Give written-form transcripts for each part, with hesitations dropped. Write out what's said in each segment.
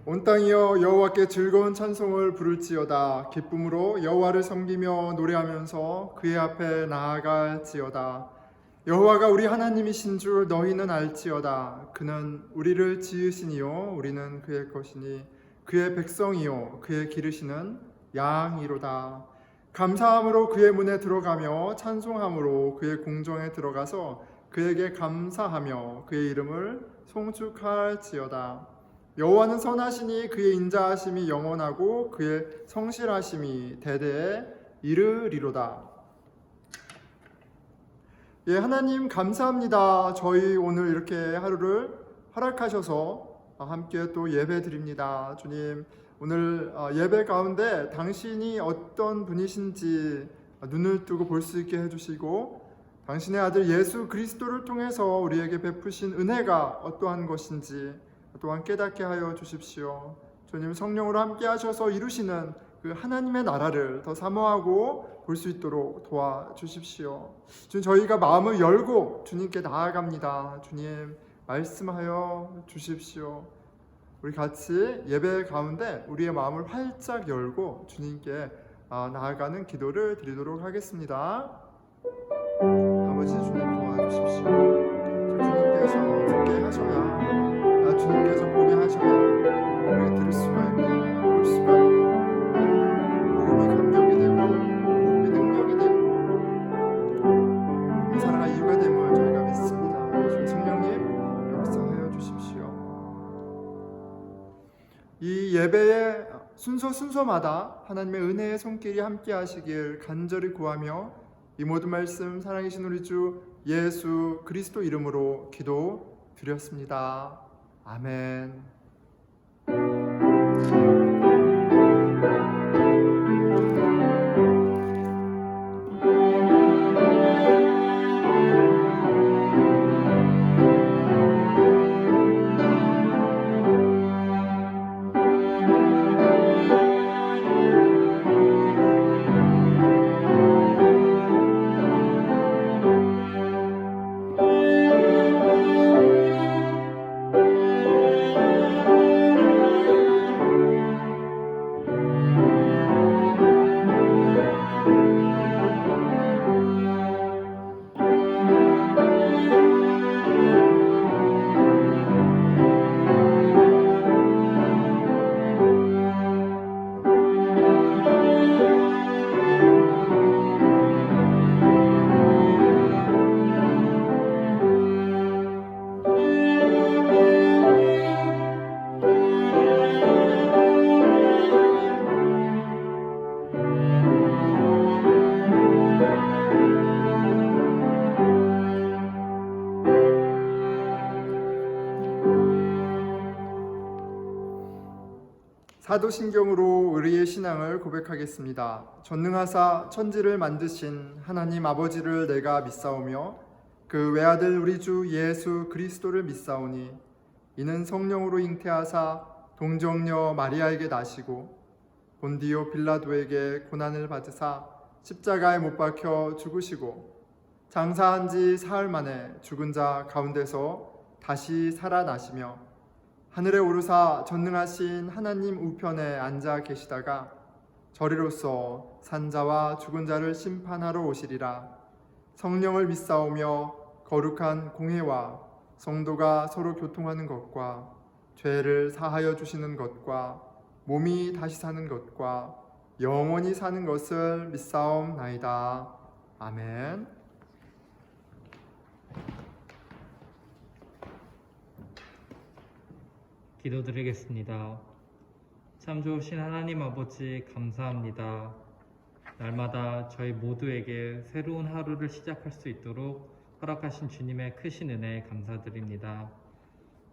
온 땅이여 여호와께 즐거운 찬송을 부를지어다. 기쁨으로 여호와를 섬기며 노래하면서 그의 앞에 나아갈지어다. 여호와가 우리 하나님이신 줄 너희는 알지어다. 그는 우리를 지으시니요 우리는 그의 것이니 그의 백성이요 그의 기르시는 양이로다. 감사함으로 그의 문에 들어가며 찬송함으로 그의 궁정에 들어가서 그에게 감사하며 그의 이름을 송축할지어다. 여호와는 선하시니 그의 인자하심이 영원하고 그의 성실하심이 대대에 이르리로다. 예, 하나님 감사합니다. 저희 오늘 이렇게 하루를 허락하셔서 함께 또 예배 드립니다. 주님, 오늘 예배 가운데 당신이 어떤 분이신지 눈을 뜨고 볼 수 있게 해주시고, 당신의 아들 예수 그리스도를 통해서 우리에게 베푸신 은혜가 어떠한 것인지 또한 깨닫게 하여 주십시오. 주님, 성령으로 함께 하셔서 이루시는 그 하나님의 나라를 더 사모하고 볼 수 있도록 도와주십시오. 주님, 저희가 마음을 열고 주님께 나아갑니다. 주님, 말씀하여 주십시오. 우리 같이 예배 가운데 우리의 마음을 활짝 열고 주님께 나아가는 기도를 드리도록 하겠습니다. 아버지, 주님 도와주십시오. 주님께서 듣게 하셔야, 주님께서 보게 하셔야 우리가 들을 수가 있고 볼 수가 있고, 복음이 감격이 되고 복음이 능력이 되고 복음이 살아갈 이유가 됨을 저희가 믿습니다. 주님, 성령님 역사하여 주십시오. 이 예배의 순서마다 하나님의 은혜의 손길이 함께 하시길 간절히 구하며 이 모든 말씀 사랑이신 우리 주 예수 그리스도 이름으로 기도 드렸습니다. 아멘. 사도신경으로 우리의 신앙을 고백하겠습니다. 전능하사 천지를 만드신 하나님 아버지를 내가 믿사오며 그 외아들 우리 주 예수 그리스도를 믿사오니 이는 성령으로 잉태하사 동정녀 마리아에게 나시고 본디오 빌라도에게 고난을 받으사 십자가에 못 박혀 죽으시고 장사한 지 사흘 만에 죽은 자 가운데서 다시 살아나시며 하늘에 오르사 전능하신 하나님 우편에 앉아 계시다가 저리로서 산자와 죽은 자를 심판하러 오시리라. 성령을 믿사오며 거룩한 공회와 성도가 서로 교통하는 것과 죄를 사하여 주시는 것과 몸이 다시 사는 것과 영원히 사는 것을 믿사옵나이다. 아멘. 기도드리겠습니다. 참 좋으신 하나님 아버지 감사합니다. 날마다 저희 모두에게 새로운 하루를 시작할 수 있도록 허락하신 주님의 크신 은혜에 감사드립니다.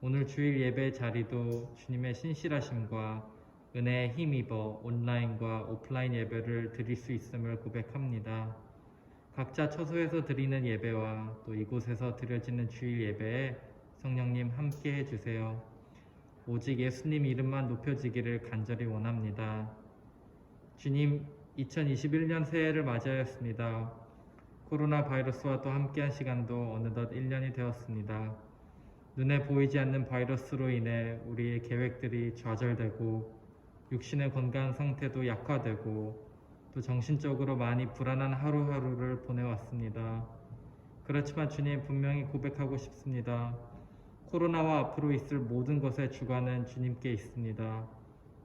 오늘 주일 예배 자리도 주님의 신실하심과 은혜에 힘입어 온라인과 오프라인 예배를 드릴 수 있음을 고백합니다. 각자 처소에서 드리는 예배와 또 이곳에서 드려지는 주일 예배에 성령님 함께 해주세요. 오직 예수님 이름만 높여지기를 간절히 원합니다. 주님, 2021년 새해를 맞이하였습니다. 코로나 바이러스와 또 함께한 시간도 어느덧 1년이 되었습니다. 눈에 보이지 않는 바이러스로 인해 우리의 계획들이 좌절되고 육신의 건강 상태도 약화되고 또 정신적으로 많이 불안한 하루하루를 보내왔습니다. 그렇지만 주님, 분명히 고백하고 싶습니다. 코로나와 앞으로 있을 모든 것의 주관은 주님께 있습니다.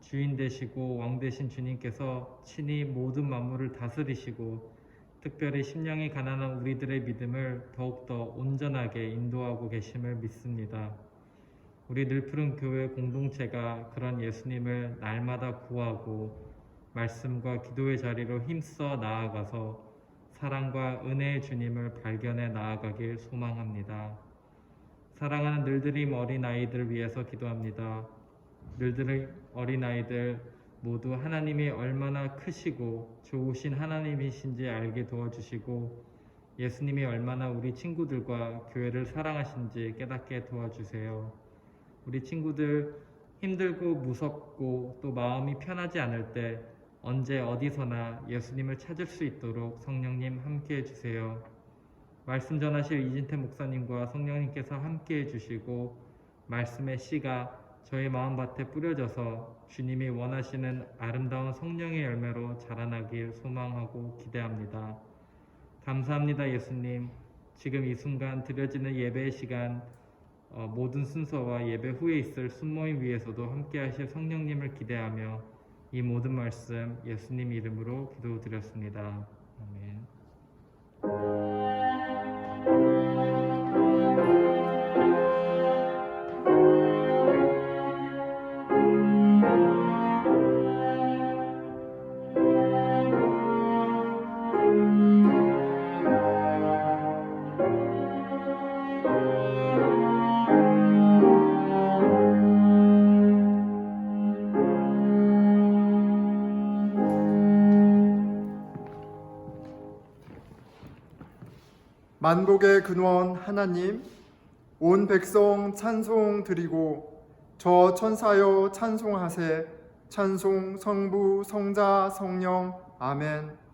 주인 되시고 왕 되신 주님께서 친히 모든 만물을 다스리시고 특별히 심령이 가난한 우리들의 믿음을 더욱더 온전하게 인도하고 계심을 믿습니다. 우리 늘푸른 교회 공동체가 그런 예수님을 날마다 구하고 말씀과 기도의 자리로 힘써 나아가서 사랑과 은혜의 주님을 발견해 나아가길 소망합니다. 사랑하는 늘드림 어린아이들 위해서 기도합니다. 늘드림 어린아이들 모두 하나님이 얼마나 크시고 좋으신 하나님이신지 알게 도와주시고 예수님이 얼마나 우리 친구들과 교회를 사랑하신지 깨닫게 도와주세요. 우리 친구들 힘들고 무섭고 또 마음이 편하지 않을 때 언제 어디서나 예수님을 찾을 수 있도록 성령님 함께 해주세요. 말씀 전하실 이진태 목사님과 성령님께서 함께 해주시고 말씀의 씨가 저희 마음밭에 뿌려져서 주님이 원하시는 아름다운 성령의 열매로 자라나길 소망하고 기대합니다. 감사합니다. 예수님, 지금 이 순간 드려지는 예배의 시간 모든 순서와 예배 후에 있을 순모임 위에서도 함께 하실 성령님을 기대하며 이 모든 말씀 예수님 이름으로 기도드렸습니다. 아멘. 만복의 근원 하나님, 온 백성 찬송 드리고 저 천사여 찬송하세. 찬송 성부 성자 성령 아멘.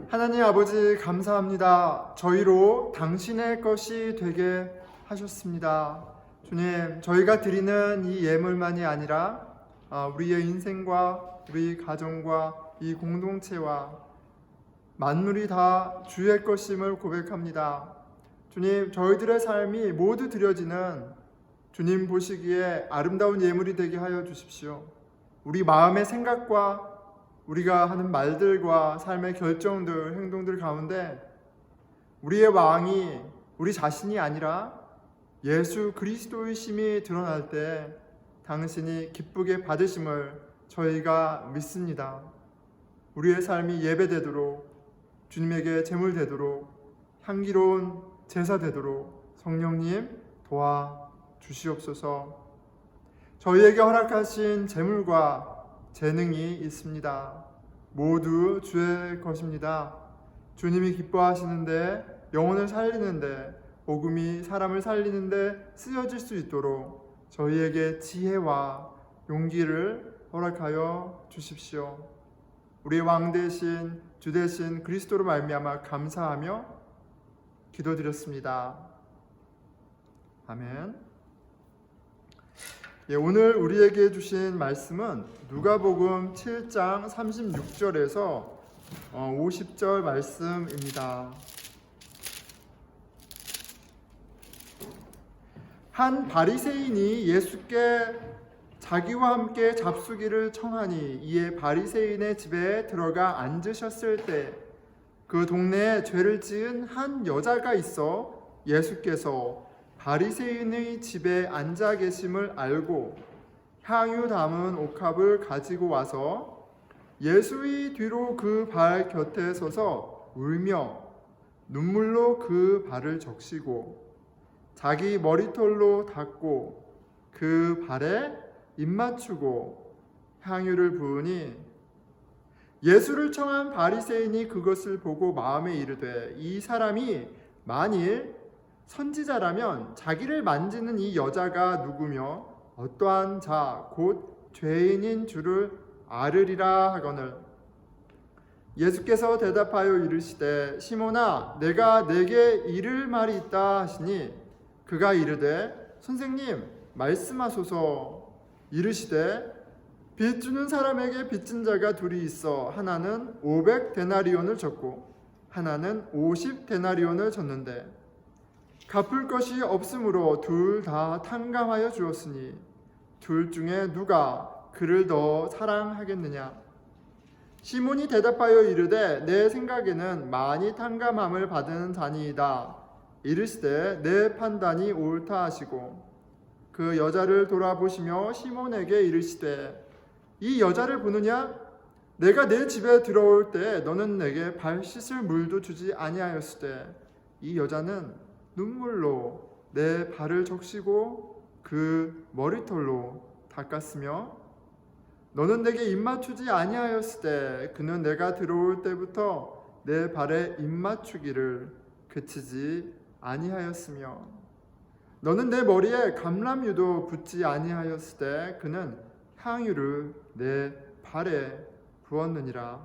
하나님 아버지 감사합니다. 저희로 당신의 것이 되게 하셨습니다. 주님, 저희가 드리는 이 예물만이 아니라 우리의 인생과 우리 가정과 이 공동체와 만물이 다 주의 것임을 고백합니다. 주님, 저희들의 삶이 모두 드려지는 주님 보시기에 아름다운 예물이 되게 하여 주십시오. 우리 마음의 생각과 우리가 하는 말들과 삶의 결정들, 행동들 가운데 우리의 왕이 우리 자신이 아니라 예수 그리스도의 심이 드러날 때 당신이 기쁘게 받으심을 저희가 믿습니다. 우리의 삶이 예배되도록, 주님에게 제물 되도록, 향기로운 제사 되도록 성령님 도와 주시옵소서. 저희에게 허락하신 재물과 재능이 있습니다. 모두 주의 것입니다. 주님이 기뻐하시는데, 영혼을 살리는데, 복음이 사람을 살리는데 쓰여질 수 있도록 저희에게 지혜와 용기를 허락하여 주십시오. 우리 왕 대신 주 대신 그리스도로 말미암아 감사하며 기도드렸습니다. 아멘. 오늘 우리에게 주신 말씀은 누가복음 7장 36절에서 50절 말씀입니다. 한 바리새인이 예수께 자기와 함께 잡수기를 청하니 이에 바리새인의 집에 들어가 앉으셨을 때 그 동네에 죄를 지은 한 여자가 있어 예수께서 바리새인의 집에 앉아 계심을 알고 향유 담은 옥합을 가지고 와서 예수의 뒤로 그 발 곁에 서서 울며 눈물로 그 발을 적시고 자기 머리털로 닦고 그 발에 입 맞추고 향유를 부으니 예수를 청한 바리새인이 그것을 보고 마음에 이르되 이 사람이 만일 선지자라면 자기를 만지는 이 여자가 누구며 어떠한 자 곧 죄인인 줄을 알으리라 하거늘 예수께서 대답하여 이르시되 시몬아 내가 내게 이를 말이 있다 하시니 그가 이르되 선생님 말씀하소서. 이르시되 빚 주는 사람에게 빚진 자가 둘이 있어 하나는 500데나리온을 졌고 하나는 50데나리온을 졌는데 갚을 것이 없으므로 둘 다 탕감하여 주었으니 둘 중에 누가 그를 더 사랑하겠느냐. 시몬이 대답하여 이르되 내 생각에는 많이 탕감함을 받은 자니이다. 이르시되 내 판단이 옳다 하시고 그 여자를 돌아보시며 시몬에게 이르시되 이 여자를 보느냐? 내가 내 집에 들어올 때 너는 내게 발 씻을 물도 주지 아니하였으되 이 여자는 눈물로 내 발을 적시고 그 머리털로 닦았으며 너는 내게 입 맞추지 아니하였으되 그는 내가 들어올 때부터 내 발에 입 맞추기를 그치지 아니하였으며 너는 내 머리에 감람유도 붓지 아니하였으되 그는 향유를 내 발에 부었느니라.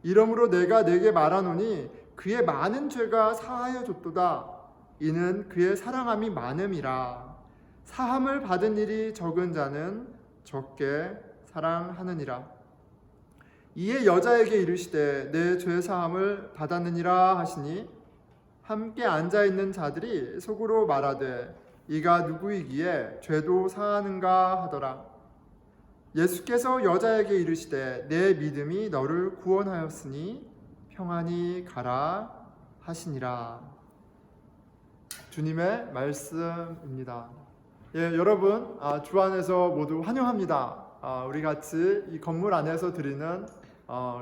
이러므로 내가 내게 말하노니 그의 많은 죄가 사하여 줬도다. 이는 그의 사랑함이 많음이라. 사함을 받은 일이 적은 자는 적게 사랑하느니라. 이에 여자에게 이르시되 내 죄 사함을 받았느니라 하시니 함께 앉아 있는 자들이 속으로 말하되 이가 누구이기에 죄도 사하는가 하더라. 예수께서 여자에게 이르시되 내 믿음이 너를 구원하였으니 평안히 가라 하시니라. 주님의 말씀입니다. 여러분 주 안에서 모두 환영합니다. 우리 같이 이 건물 안에서 드리는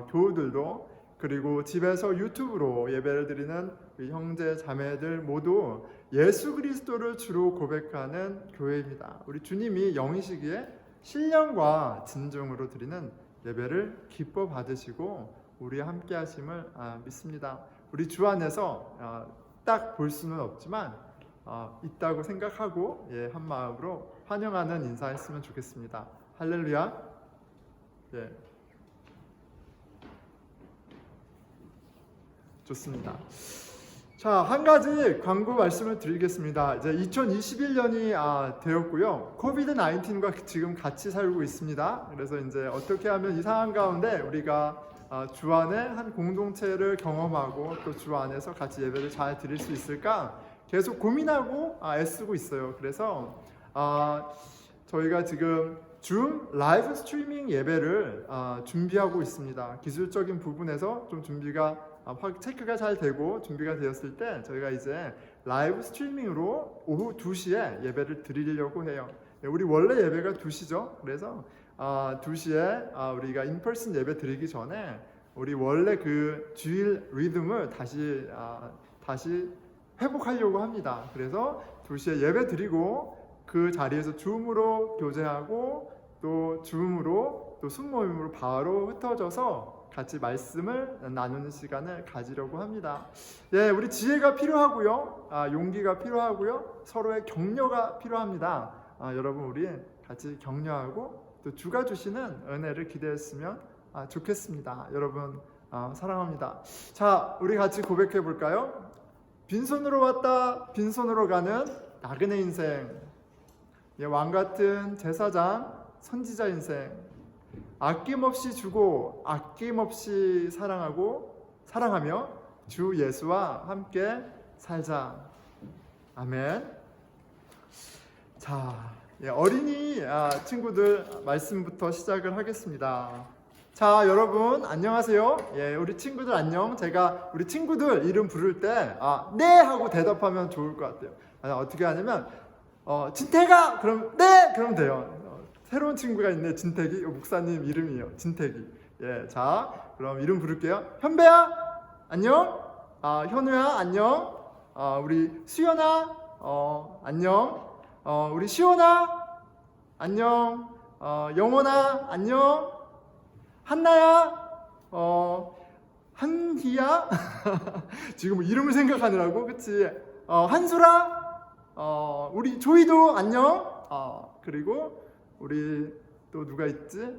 교우들도 그리고 집에서 유튜브로 예배를 드리는 우리 형제 자매들 모두 예수 그리스도를 주로 고백하는 교회입니다. 우리 주님이 영이시기에 신령과 진정으로 드리는 예배를 기뻐 받으시고 우리 함께 하심을 믿습니다. 우리 주 안에서 딱 볼 수는 없지만 있다고 생각하고 한 마음으로 환영하는 인사했으면 좋겠습니다. 할렐루야. 좋습니다. 자, 한 가지 광고 말씀을 드리겠습니다. 이제 2021년이 되었고요. 코비드 19과 지금 같이 살고 있습니다. 그래서 이제 어떻게 하면 이 상황 가운데 우리가 주 안에 한 공동체를 경험하고 또 주 안에서 같이 예배를 잘 드릴 수 있을까? 계속 고민하고 애쓰고 있어요. 그래서 저희가 지금 줌 라이브 스트리밍 예배를 준비하고 있습니다. 기술적인 부분에서 좀 준비가 체크가 잘 되고 준비가 되었을 때 저희가 이제 라이브 스트리밍으로 오후 2시에 예배를 드리려고 해요. 우리 원래 예배가 2시죠. 그래서 2시에 우리가 인펄슨 예배 드리기 전에 우리 원래 그 주일 리듬을 다시 회복하려고 합니다. 그래서 2시에 예배 드리고 그 자리에서 줌으로 교제하고 또 줌으로 또 순모임으로 바로 흩어져서 같이 말씀을 나누는 시간을 가지려고 합니다. 예, 우리 지혜가 필요하고요, 용기가 필요하고요, 서로의 격려가 필요합니다. 여러분 우리 같이 격려하고 또 주가 주시는 은혜를 기대했으면 좋겠습니다. 여러분 사랑합니다. 자, 우리 같이 고백해 볼까요? 빈손으로 왔다 빈손으로 가는 나그네 인생, 왕 같은 제사장 선지자 인생, 아낌없이 주고 아낌없이 사랑하며 주 예수와 함께 살자. 아멘. 자, 어린이 친구들 말씀부터 시작을 하겠습니다. 자, 여러분 안녕하세요. 우리 친구들 안녕. 제가 우리 친구들 이름 부를 때 네 하고 대답하면 좋을 것 같아요. 어떻게 하냐면 진태가 그럼 네 그러면 돼요. 새로운 친구가 있네. 진태기. 목사님 이름이에요. 진태기. 자, 그럼 이름 부를게요. 현배야 안녕. 현우야 안녕. 우리 수연아 안녕. 우리 시원아 안녕. 영원아 안녕. 한나야 한희야 지금 이름을 생각하느라고 그치? 한수라 우리 조이도 안녕. 그리고 우리 또 누가 있지?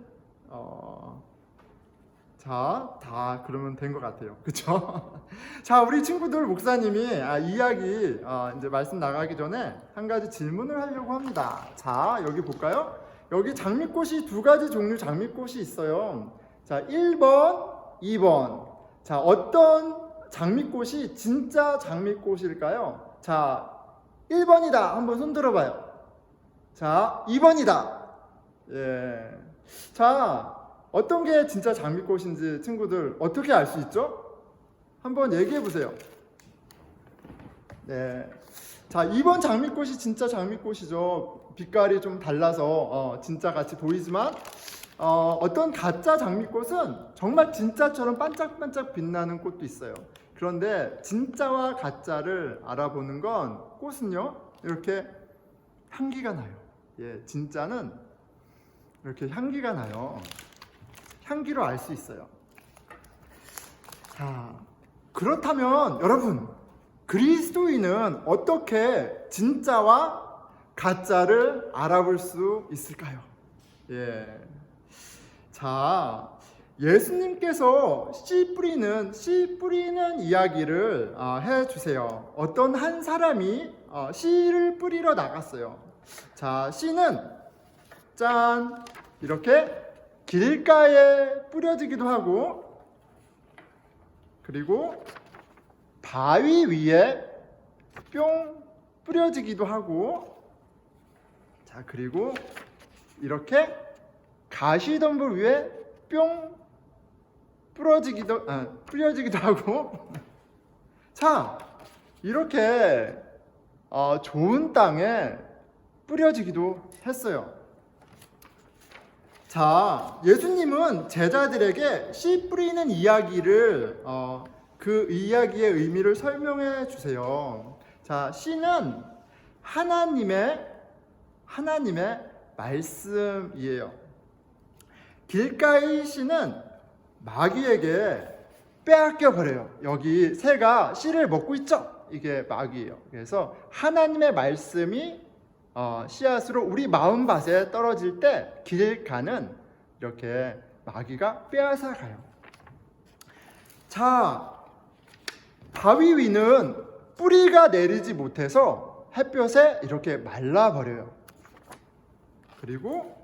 자, 다 그러면 된 것 같아요. 그쵸? 자, 우리 친구들 목사님이 이야기 이제 말씀 나가기 전에 한 가지 질문을 하려고 합니다. 자, 여기 볼까요? 여기 장미꽃이 두 가지 종류 장미꽃이 있어요. 자, 1번, 2번. 자, 어떤 장미꽃이 진짜 장미꽃일까요? 자, 1번이다. 한번 손 들어봐요. 자, 2번이다. 자, 어떤 게 진짜 장미꽃인지 친구들 어떻게 알 수 있죠? 한번 얘기해 보세요. 네. 자, 2번 장미꽃이 진짜 장미꽃이죠. 빛깔이 좀 달라서 진짜 같이 보이지만 어떤 가짜 장미꽃은 정말 진짜처럼 반짝반짝 빛나는 꽃도 있어요. 그런데 진짜와 가짜를 알아보는 건 꽃은요 이렇게 향기가 나요. 진짜는 이렇게 향기가 나요. 향기로 알 수 있어요. 자, 그렇다면 여러분 그리스도인은 어떻게 진짜와 가짜를 알아볼 수 있을까요? 자, 예수님께서 씨 뿌리는 이야기를 해주세요. 어떤 한 사람이 씨를 뿌리러 나갔어요. 자, 씨는 짠 이렇게 길가에 뿌려지기도 하고, 그리고 바위 위에 뿅 뿌려지기도 하고, 자, 그리고 이렇게 가시덤불 위에 뿅 뿌려지기도 하고, 자, 이렇게 좋은 땅에 뿌려지기도 했어요. 자, 예수님은 제자들에게 씨 뿌리는 이야기를 그 이야기의 의미를 설명해 주세요. 자, 씨는 하나님의 말씀이에요. 길가의 씨는 마귀에게 빼앗겨 버려요. 여기 새가 씨를 먹고 있죠? 이게 마귀예요. 그래서 하나님의 말씀이 씨앗으로 우리 마음밭에 떨어질 때 길가는 이렇게 마귀가 빼앗아 가요. 자, 바위 위는 뿌리가 내리지 못해서 햇볕에 이렇게 말라버려요. 그리고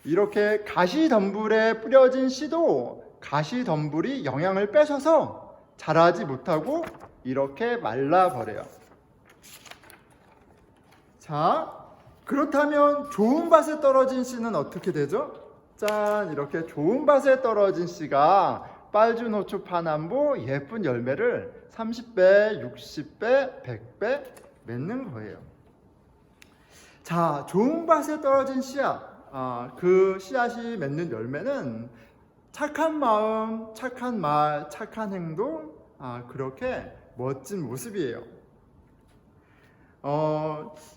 이렇게 가시덤불에 뿌려진 씨도 가시덤불이 영향을 뺏어서 자라지 못하고 이렇게 말라버려요. 자, 그렇다면 좋은 밭에 떨어진 씨는 어떻게 되죠? 짠, 이렇게 좋은 밭에 떨어진 씨가 빨주 노초 파남보 예쁜 열매를 30배, 60배, 100배 맺는 거예요. 자, 좋은 밭에 떨어진 씨앗, 그 씨앗이 맺는 열매는 착한 마음, 착한 말, 착한 행동, 그렇게 멋진 모습이에요.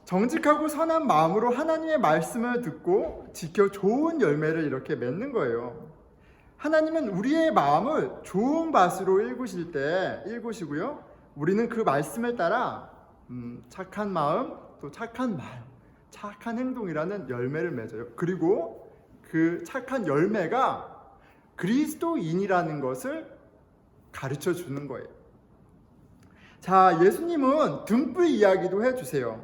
정직하고 선한 마음으로 하나님의 말씀을 듣고 지켜 좋은 열매를 이렇게 맺는 거예요. 하나님은 우리의 마음을 좋은 밭으로 일구시고요. 우리는 그 말씀을 따라 착한 마음, 또 착한 말, 착한 행동이라는 열매를 맺어요. 그리고 그 착한 열매가 그리스도인이라는 것을 가르쳐 주는 거예요. 자, 예수님은 등불 이야기도 해주세요.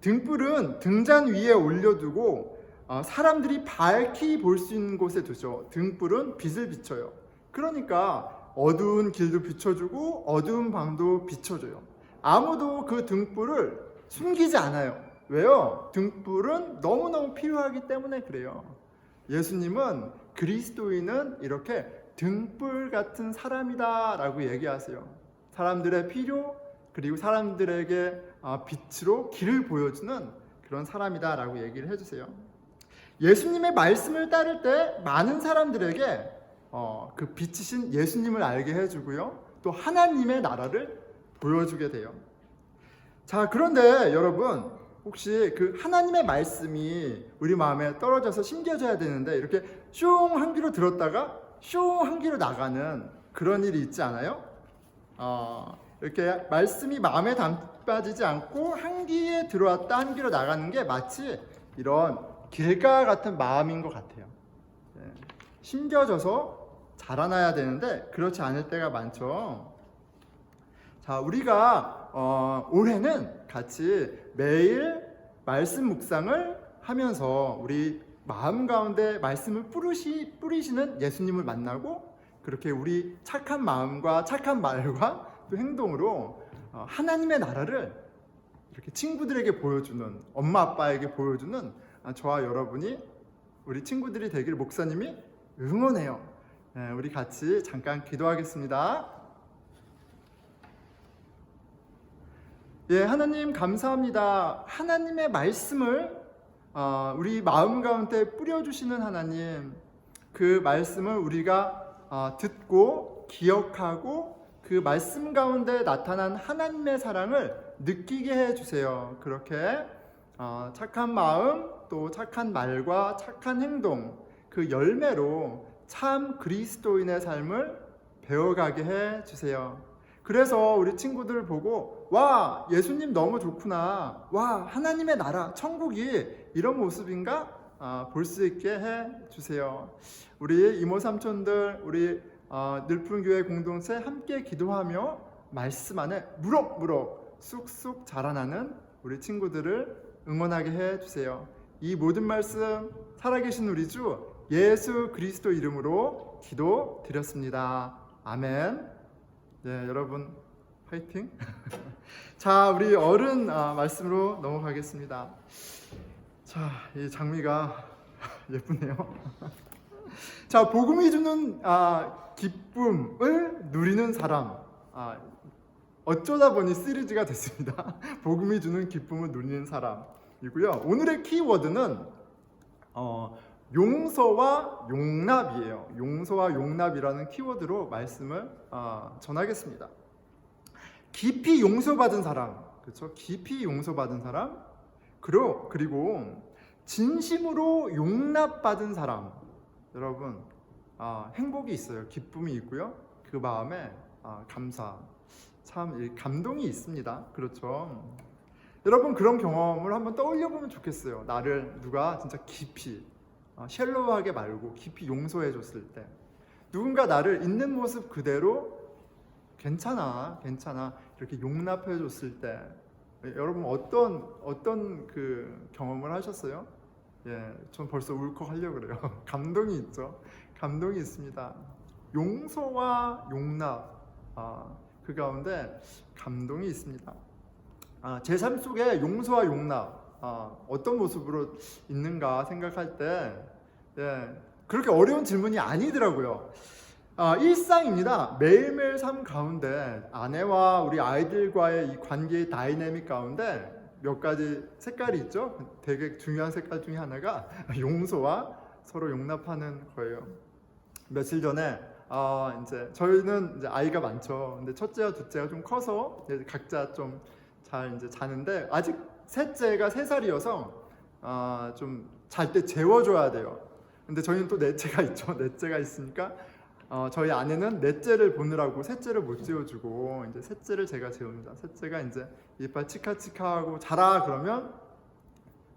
등불은 등잔 위에 올려두고 사람들이 밝히 볼 수 있는 곳에 두죠. 등불은 빛을 비춰요. 그러니까 어두운 길도 비춰주고 어두운 방도 비춰줘요. 아무도 그 등불을 숨기지 않아요. 왜요? 등불은 너무너무 필요하기 때문에 그래요. 예수님은 그리스도인은 이렇게 등불 같은 사람이다 라고 얘기하세요. 사람들의 필요, 그리고 사람들에게 빛으로 길을 보여주는 그런 사람이다 라고 얘기를 해주세요. 예수님의 말씀을 따를 때 많은 사람들에게 그 빛이신 예수님을 알게 해주고요. 또 하나님의 나라를 보여주게 돼요. 자, 그런데 여러분, 혹시 그 하나님의 말씀이 우리 마음에 떨어져서 심겨져야 되는데 이렇게 슝 한 귀로 들었다가 슝 한 귀로 나가는 그런 일이 있지 않아요? 이렇게 말씀이 마음에 담빠지지 않고 한 귀에 들어왔다 한 귀로 나가는 게 마치 이런 길가 같은 마음인 것 같아요. 심겨져서 자라나야 되는데 그렇지 않을 때가 많죠. 자, 우리가 올해는 같이 매일 말씀 묵상을 하면서 우리 마음 가운데 말씀을 뿌리시는 예수님을 만나고 그렇게 우리 착한 마음과 착한 말과 또 행동으로 하나님의 나라를 이렇게 친구들에게 보여주는, 엄마 아빠에게 보여주는 저와 여러분이 우리 친구들이 되길 목사님이 응원해요. 우리 같이 잠깐 기도하겠습니다. 예, 하나님 감사합니다. 하나님의 말씀을 우리 마음 가운데 뿌려주시는 하나님, 그 말씀을 우리가 듣고 기억하고 그 말씀 가운데 나타난 하나님의 사랑을 느끼게 해주세요. 그렇게 착한 마음, 또 착한 말과 착한 행동, 그 열매로 참 그리스도인의 삶을 배워가게 해주세요. 그래서 우리 친구들 보고 와, 예수님 너무 좋구나, 와, 하나님의 나라, 천국이 이런 모습인가 볼 수 있게 해주세요. 우리 이모 삼촌들, 우리 늘품교회 공동체 함께 기도하며 말씀 안에 무럭무럭 쑥쑥 자라나는 우리 친구들을 응원하게 해주세요. 이 모든 말씀 살아계신 우리 주 예수 그리스도 이름으로 기도드렸습니다. 아멘. 네, 여러분 화이팅. 자, 우리 어른 말씀으로 넘어가겠습니다. 자, 이 장미가 예쁘네요. 자, 복음이 주는 기쁨을 누리는 사람. 어쩌다 보니 시리즈가 됐습니다. 복음이 주는 기쁨을 누리는 사람이고요. 오늘의 키워드는 용서와 용납이에요. 용서와 용납이라는 키워드로 말씀을 전하겠습니다. 깊이 용서받은 사람, 그렇죠? 깊이 용서받은 사람, 그리고 진심으로 용납받은 사람. 여러분, 행복이 있어요. 기쁨이 있고요. 그 마음에 감사, 참 감동이 있습니다. 그렇죠? 여러분, 그런 경험을 한번 떠올려 보면 좋겠어요. 나를 누가 진짜 깊이 셜로우하게 말고 깊이 용서해 줬을 때, 누군가 나를 있는 모습 그대로 괜찮아 이렇게 용납해 줬을 때, 여러분 어떤 그 경험을 하셨어요? 예, 전 벌써 울컥하려고 그래요. 감동이 있죠. 감동이 있습니다. 용서와 용납, 그 가운데 감동이 있습니다. 제 삶 속에 용서와 용납 어떤 모습으로 있는가 생각할 때 그렇게 어려운 질문이 아니더라고요. 일상입니다. 매일매일 삶 가운데 아내와 우리 아이들과의 이 관계의 다이내믹 가운데 몇 가지 색깔이 있죠. 되게 중요한 색깔 중에 하나가 용서와 서로 용납하는 거예요. 며칠 전에 이제 저희는 이제 아이가 많죠. 근데 첫째와 둘째가 좀 커서 이제 각자 좀 잘 이제 자는데 아직 셋째가 3살이어서 좀 잘 때 재워줘야 돼요. 근데 저희는 또 넷째가 있죠. 넷째가 있으니까 저희 아내는 넷째를 보느라고 셋째를 못 재워주고 이제 셋째를 제가 재웁니다. 셋째가 이제 이빨 치카치카하고 자라 그러면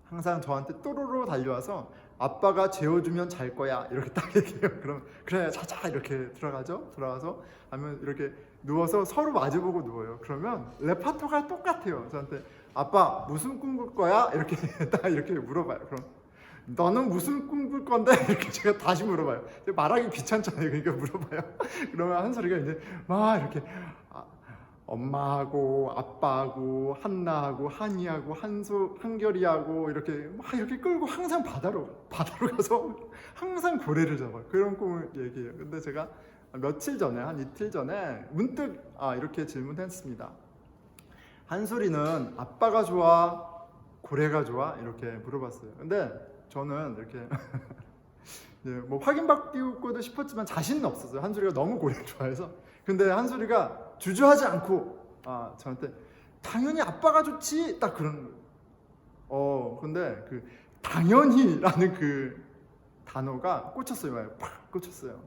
항상 저한테 또로로 달려와서 아빠가 재워주면 잘 거야 이렇게 딱 얘기해요. 그럼 그래 자자 이렇게 들어가서 하면 이렇게 누워서 서로 마주보고 누워요. 그러면 레파토가 똑같아요. 저한테 아빠 무슨 꿈 꿀 거야 이렇게 딱 이렇게 물어봐요. 그럼 너는 무슨 꿈 꿀 건데 이렇게 제가 다시 물어봐요. 근데 말하기 귀찮잖아요. 그러니까 물어봐요. 그러면 한솔이가 이제 막 이렇게 엄마하고 아빠하고 한나하고 한이하고 한결이하고 이렇게 막 이렇게 끌고 항상 바다로 가서 항상 고래를 잡아요. 그런 꿈을 얘기해요. 근데 제가 며칠 전에 한 이틀 전에 문득 이렇게 질문했습니다. 한솔이는 아빠가 좋아 고래가 좋아 이렇게 물어봤어요. 근데 저는 이렇게 뭐 확인받고도 싶었지만 자신은 없었어요. 한솔이가 너무 고래를 좋아해서. 근데 한솔이가 주저하지 않고 저한테 당연히 아빠가 좋지 딱 그런 거예요. 근데 그 당연히라는 그 단어가 꽂혔어요. 팍 꽂혔어요.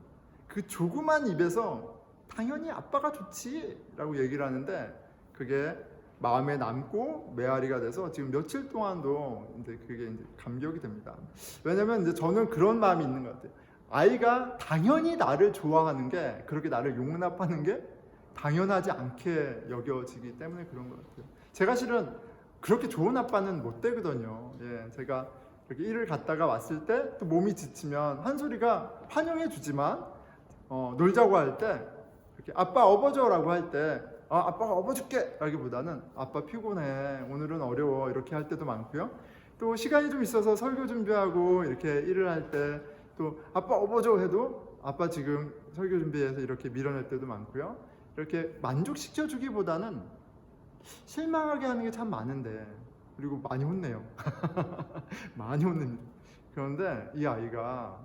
그 조그만 입에서 당연히 아빠가 좋지 라고 얘기를 하는데 그게 마음에 남고 메아리가 돼서 지금 며칠 동안도 이제 그게 이제 감격이 됩니다. 왜냐면 이제 저는 그런 마음이 있는 것 같아요. 아이가 당연히 나를 좋아하는 게 그렇게 나를 용납하는 게 당연하지 않게 여겨지기 때문에 그런 것 같아요. 제가 실은 그렇게 좋은 아빠는 못 되거든요. 제가 이렇게 일을 갔다가 왔을 때 또 몸이 지치면 한솔이가 환영해 주지만 놀자고 할 때 이렇게 아빠 업어줘라고 할 때 아빠가 업어줄게 라기보다는 아빠 피곤해 오늘은 어려워 이렇게 할 때도 많고요. 또 시간이 좀 있어서 설교 준비하고 이렇게 일을 할 때 또 아빠 업어줘 해도 아빠 지금 설교 준비해서 이렇게 밀어낼 때도 많고요. 이렇게 만족시켜 주기보다는 실망하게 하는 게 참 많은데 그리고 많이 혼내요. 많이 혼냅니다. 그런데 이 아이가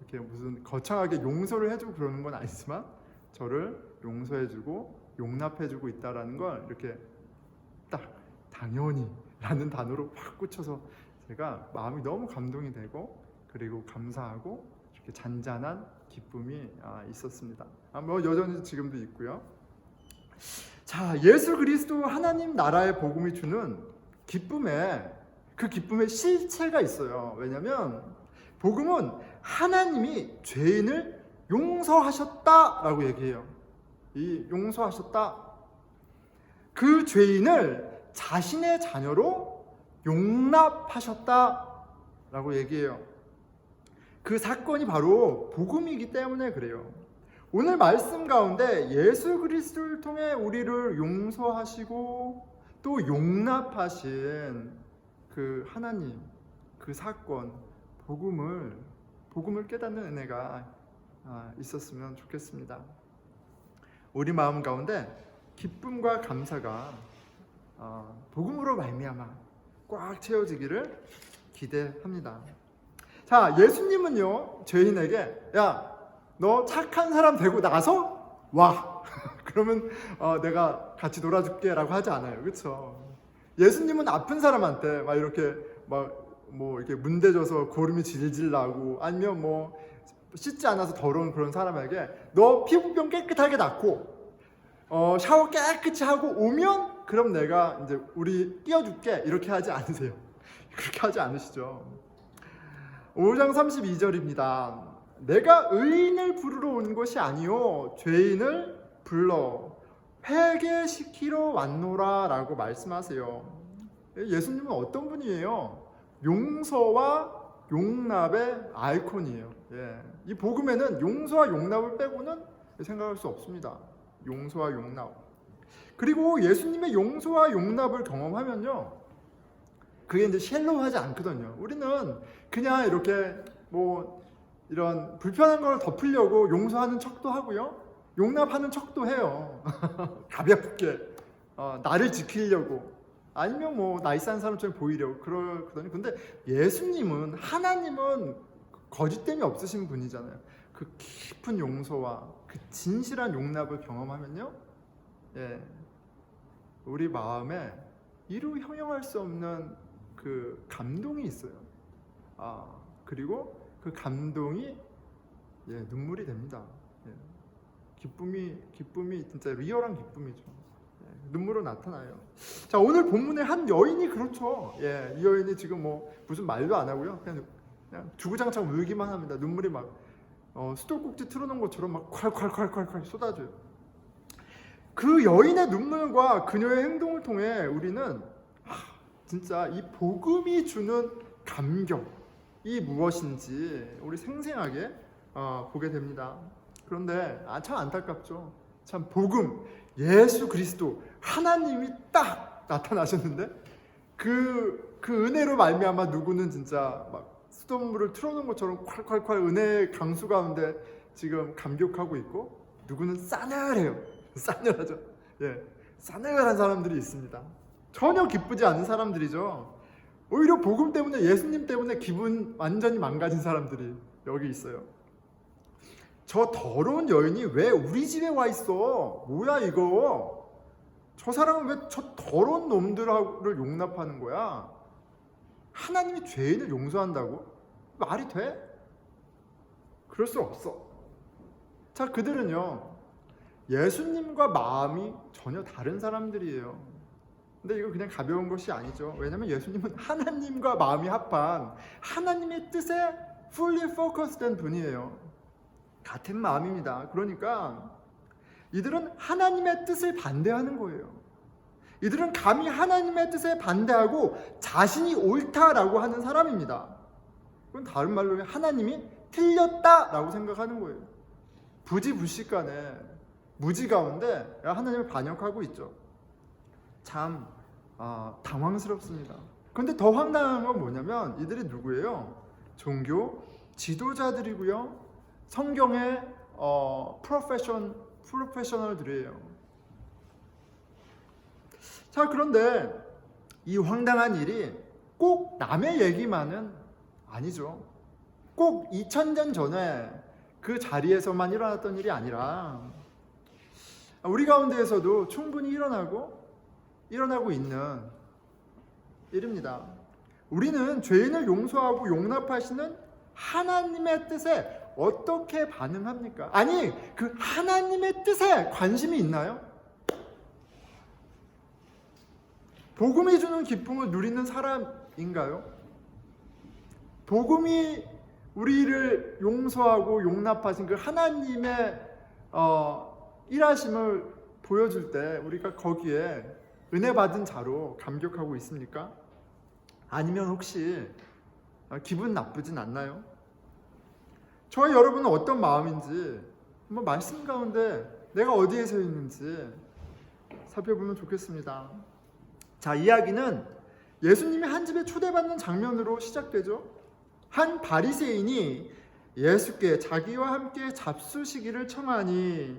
이렇게 무슨 거창하게 용서를 해주고 그러는 건 아니지만 저를 용서해주고 용납해주고 있다라는 걸 이렇게 딱 당연히라는 단어로 확 꽂혀서 제가 마음이 너무 감동이 되고 그리고 감사하고 이렇게 잔잔한 기쁨이 있었습니다. 뭐 여전히 지금도 있고요. 자, 예수 그리스도 하나님 나라의 복음이 주는 기쁨에 그 기쁨의 실체가 있어요. 왜냐하면 복음은 하나님이 죄인을 용서하셨다라고 얘기해요. 이 용서하셨다. 그 죄인을 자신의 자녀로 용납하셨다라고 얘기해요. 그 사건이 바로 복음이기 때문에 그래요. 오늘 말씀 가운데 예수 그리스도를 통해 우리를 용서하시고 또 용납하신 그 하나님, 그 사건, 복음을 깨닫는 은혜가 있었으면 좋겠습니다. 우리 마음 가운데 기쁨과 감사가 복음으로 말미암아 꽉 채워지기를 기대합니다. 자, 예수님은요 죄인에게 야, 너 착한 사람 되고 나서 와. 그러면 내가 같이 놀아줄게 라고 하지 않아요. 그렇죠? 예수님은 아픈 사람한테 막 이렇게 뭐 이렇게 문대져서 고름이 질질 나고 아니면 뭐 씻지 않아서 더러운 그런 사람에게 너 피부병 깨끗하게 낫고 샤워 깨끗이 하고 오면 그럼 내가 이제 우리 띄워줄게 이렇게 하지 않으세요. 그렇게 하지 않으시죠. 5장 32절입니다. 내가 의인을 부르러 온 것이 아니요 죄인을 불러 회개시키러 왔노라 라고 말씀하세요. 예수님은 어떤 분이에요? 용서와 용납의 아이콘이에요. 이 복음에는 용서와 용납을 빼고는 생각할 수 없습니다. 용서와 용납. 그리고 예수님의 용서와 용납을 경험하면요, 그게 이제 쉘로우하지 않거든요. 우리는 그냥 이렇게 뭐 이런 불편한 걸 덮으려고 용서하는 척도 하고요, 용납하는 척도 해요. 가볍게 나를 지키려고, 아니면 뭐 나이스한 사람처럼 보이려고 그러거든요. 근데 예수님은, 하나님은 거짓됨이 없으신 분이잖아요. 그 깊은 용서와 그 진실한 용납을 경험하면요, 예, 우리 마음에 이루 형용할 수 없는 그 감동이 있어요. 그리고 그 감동이 눈물이 됩니다. 기쁨이 진짜 리얼한 기쁨이죠. 눈물로 나타나요. 자, 오늘 본문에 한 여인이 그렇죠. 이 여인이 지금 뭐 무슨 말도 안 하고요, 그냥 주구장창 울기만 합니다. 눈물이 막 수도꼭지 틀어놓은 것처럼 막 콸콸콸콸콸 쏟아져요. 그 여인의 눈물과 그녀의 행동을 통해 우리는 진짜 이 복음이 주는 감격이 무엇인지 우리 생생하게 보게 됩니다. 그런데 참 안타깝죠. 참 복음, 예수 그리스도, 하나님이 딱 나타나셨는데 그 은혜로 말미암아 누구는 진짜 막 수돗물을 틀어놓은 것처럼 콸콸콸 은혜의 강수 가운데 지금 감격하고 있고, 누구는 싸늘해요. 싸늘하죠. 싸늘한 사람들이 있습니다. 전혀 기쁘지 않은 사람들이죠. 오히려 복음 때문에, 예수님 때문에 기분 완전히 망가진 사람들이 여기 있어요. 저 더러운 여인이 왜 우리 집에 와 있어? 뭐야 이거? 저 사람은 왜 저 더러운 놈들을 용납하는 거야? 하나님이 죄인을 용서한다고? 말이 돼? 그럴 수 없어. 자, 그들은요, 예수님과 마음이 전혀 다른 사람들이에요. 근데 이거 그냥 가벼운 것이 아니죠. 왜냐하면 예수님은 하나님과 마음이 합한, 하나님의 뜻에 fully focused 된 분이에요. 같은 마음입니다. 그러니까 이들은 하나님의 뜻을 반대하는 거예요. 이들은 감히 하나님의 뜻에 반대하고 자신이 옳다라고 하는 사람입니다. 그건 다른 말로 하나님이 틀렸다라고 생각하는 거예요. 부지불식간에 무지 가운데 하나님을 반역하고 있죠. 참 당황스럽습니다. 그런데 더 황당한 건 뭐냐면, 이들이 누구예요? 종교 지도자들이고요, 성경의 프로페셔널들이에요. 자, 그런데 이 황당한 일이 꼭 남의 얘기만은 아니죠. 꼭 2000년 전에 그 자리에서만 일어났던 일이 아니라 우리 가운데에서도 충분히 일어나고 있는 일입니다. 우리는 죄인을 용서하고 용납하시는 하나님의 뜻에 어떻게 반응합니까? 아니, 그 하나님의 뜻에 관심이 있나요? 복음이 주는 기쁨을 누리는 사람인가요? 복음이 우리를 용서하고 용납하신 그 하나님의 일하심을 보여줄 때 우리가 거기에 은혜 받은 자로 감격하고 있습니까? 아니면 혹시 기분 나쁘진 않나요? 저와 여러분은 어떤 마음인지 한번 말씀 가운데 내가 어디에 서 있는지 살펴보면 좋겠습니다. 자, 이야기는 예수님이 한 집에 초대받는 장면으로 시작되죠. 한 바리새인이 예수께 자기와 함께 잡수시기를 청하니,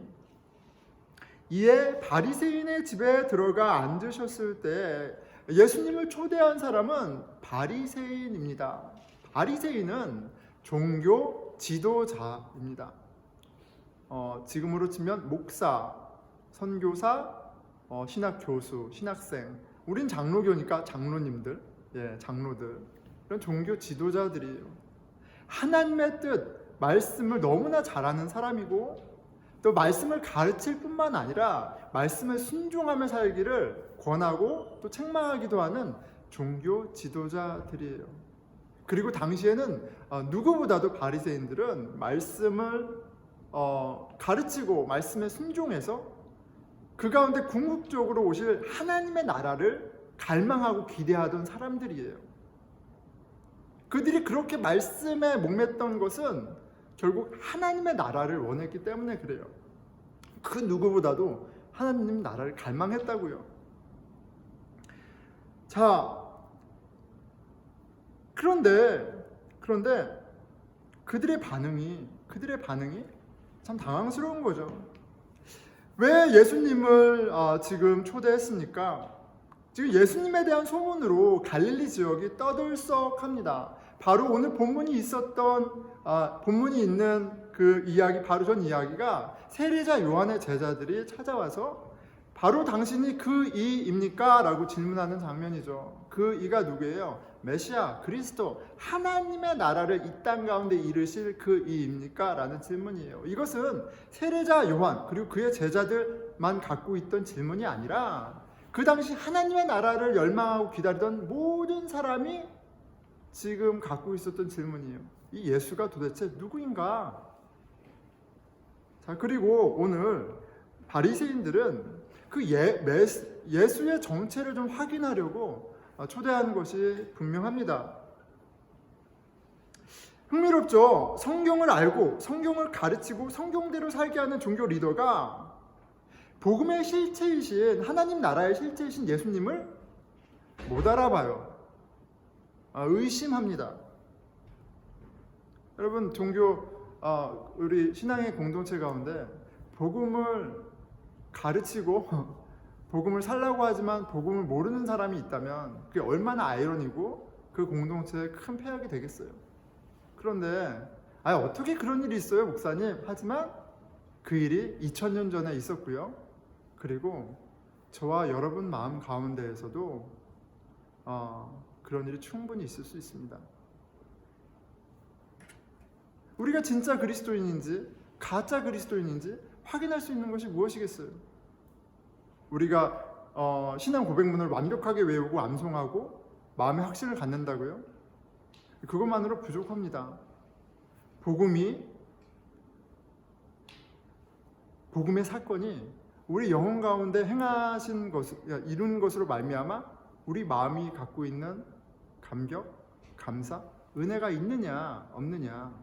이에 바리새인의 집에 들어가 앉으셨을 때 예수님을 초대한 사람은 바리새인입니다. 바리새인은 종교 지도자입니다. 지금으로 치면 목사, 선교사, 신학 교수, 신학생, 우린 장로교니까 장로님들, 장로들, 이런 종교 지도자들이에요. 하나님의 뜻, 말씀을 너무나 잘하는 사람이고, 또 말씀을 가르칠 뿐만 아니라 말씀을 순종하며 살기를 권하고 또 책망하기도 하는 종교 지도자들이에요. 그리고 당시에는 누구보다도 바리새인들은 말씀을 가르치고 말씀에 순종해서 그 가운데 궁극적으로 오실 하나님의 나라를 갈망하고 기대하던 사람들이에요. 그들이 그렇게 말씀에 목맸던 것은 결국 하나님의 나라를 원했기 때문에 그래요. 그 누구보다도 하나님 나라를 갈망했다고요. 자, 그런데 그들의 반응이 참 당황스러운 거죠. 왜 예수님을 지금 초대했습니까? 지금 예수님에 대한 소문으로 갈릴리 지역이 떠들썩합니다. 바로 오늘 본문이 있는 그 이야기, 바로 전 이야기가 세례자 요한의 제자들이 찾아와서 바로 당신이 그 이입니까? 라고 질문하는 장면이죠. 그 이가 누구예요? 메시아, 그리스도, 하나님의 나라를 이 땅 가운데 이루실 그 이입니까? 라는 질문이에요. 이것은 세례자 요한 그리고 그의 제자들만 갖고 있던 질문이 아니라 그 당시 하나님의 나라를 열망하고 기다리던 모든 사람이 지금 갖고 있었던 질문이에요. 이 예수가 도대체 누구인가? 자, 그리고 오늘 바리새인들은 그 예수의 정체를 좀 확인하려고 초대한 것이 분명합니다. 흥미롭죠? 성경을 알고 성경을 가르치고 성경대로 살게 하는 종교 리더가 복음의 실체이신 하나님 나라의 실체이신 예수님을 못 알아봐요. 의심합니다. 여러분, 우리 신앙의 공동체 가운데 복음을 가르치고 복음을 살라고 하지만 복음을 모르는 사람이 있다면 그게 얼마나 아이러니고 그 공동체에 큰 폐악이 되겠어요. 그런데 어떻게 그런 일이 있어요, 목사님? 하지만 그 일이 2000년 전에 있었고요. 그리고 저와 여러분 마음 가운데에서도 그런 일이 충분히 있을 수 있습니다. 우리가 진짜 그리스도인인지 가짜 그리스도인인지 확인할 수 있는 것이 무엇이겠어요? 우리가 신앙 고백문을 완벽하게 외우고 암송하고 마음의 확신을 갖는다고요? 그것만으로 부족합니다. 복음의 사건이 우리 영혼 가운데 행하신 것을 이룬 것으로 말미암아 우리 마음이 갖고 있는 감격, 감사, 은혜가 있느냐 없느냐,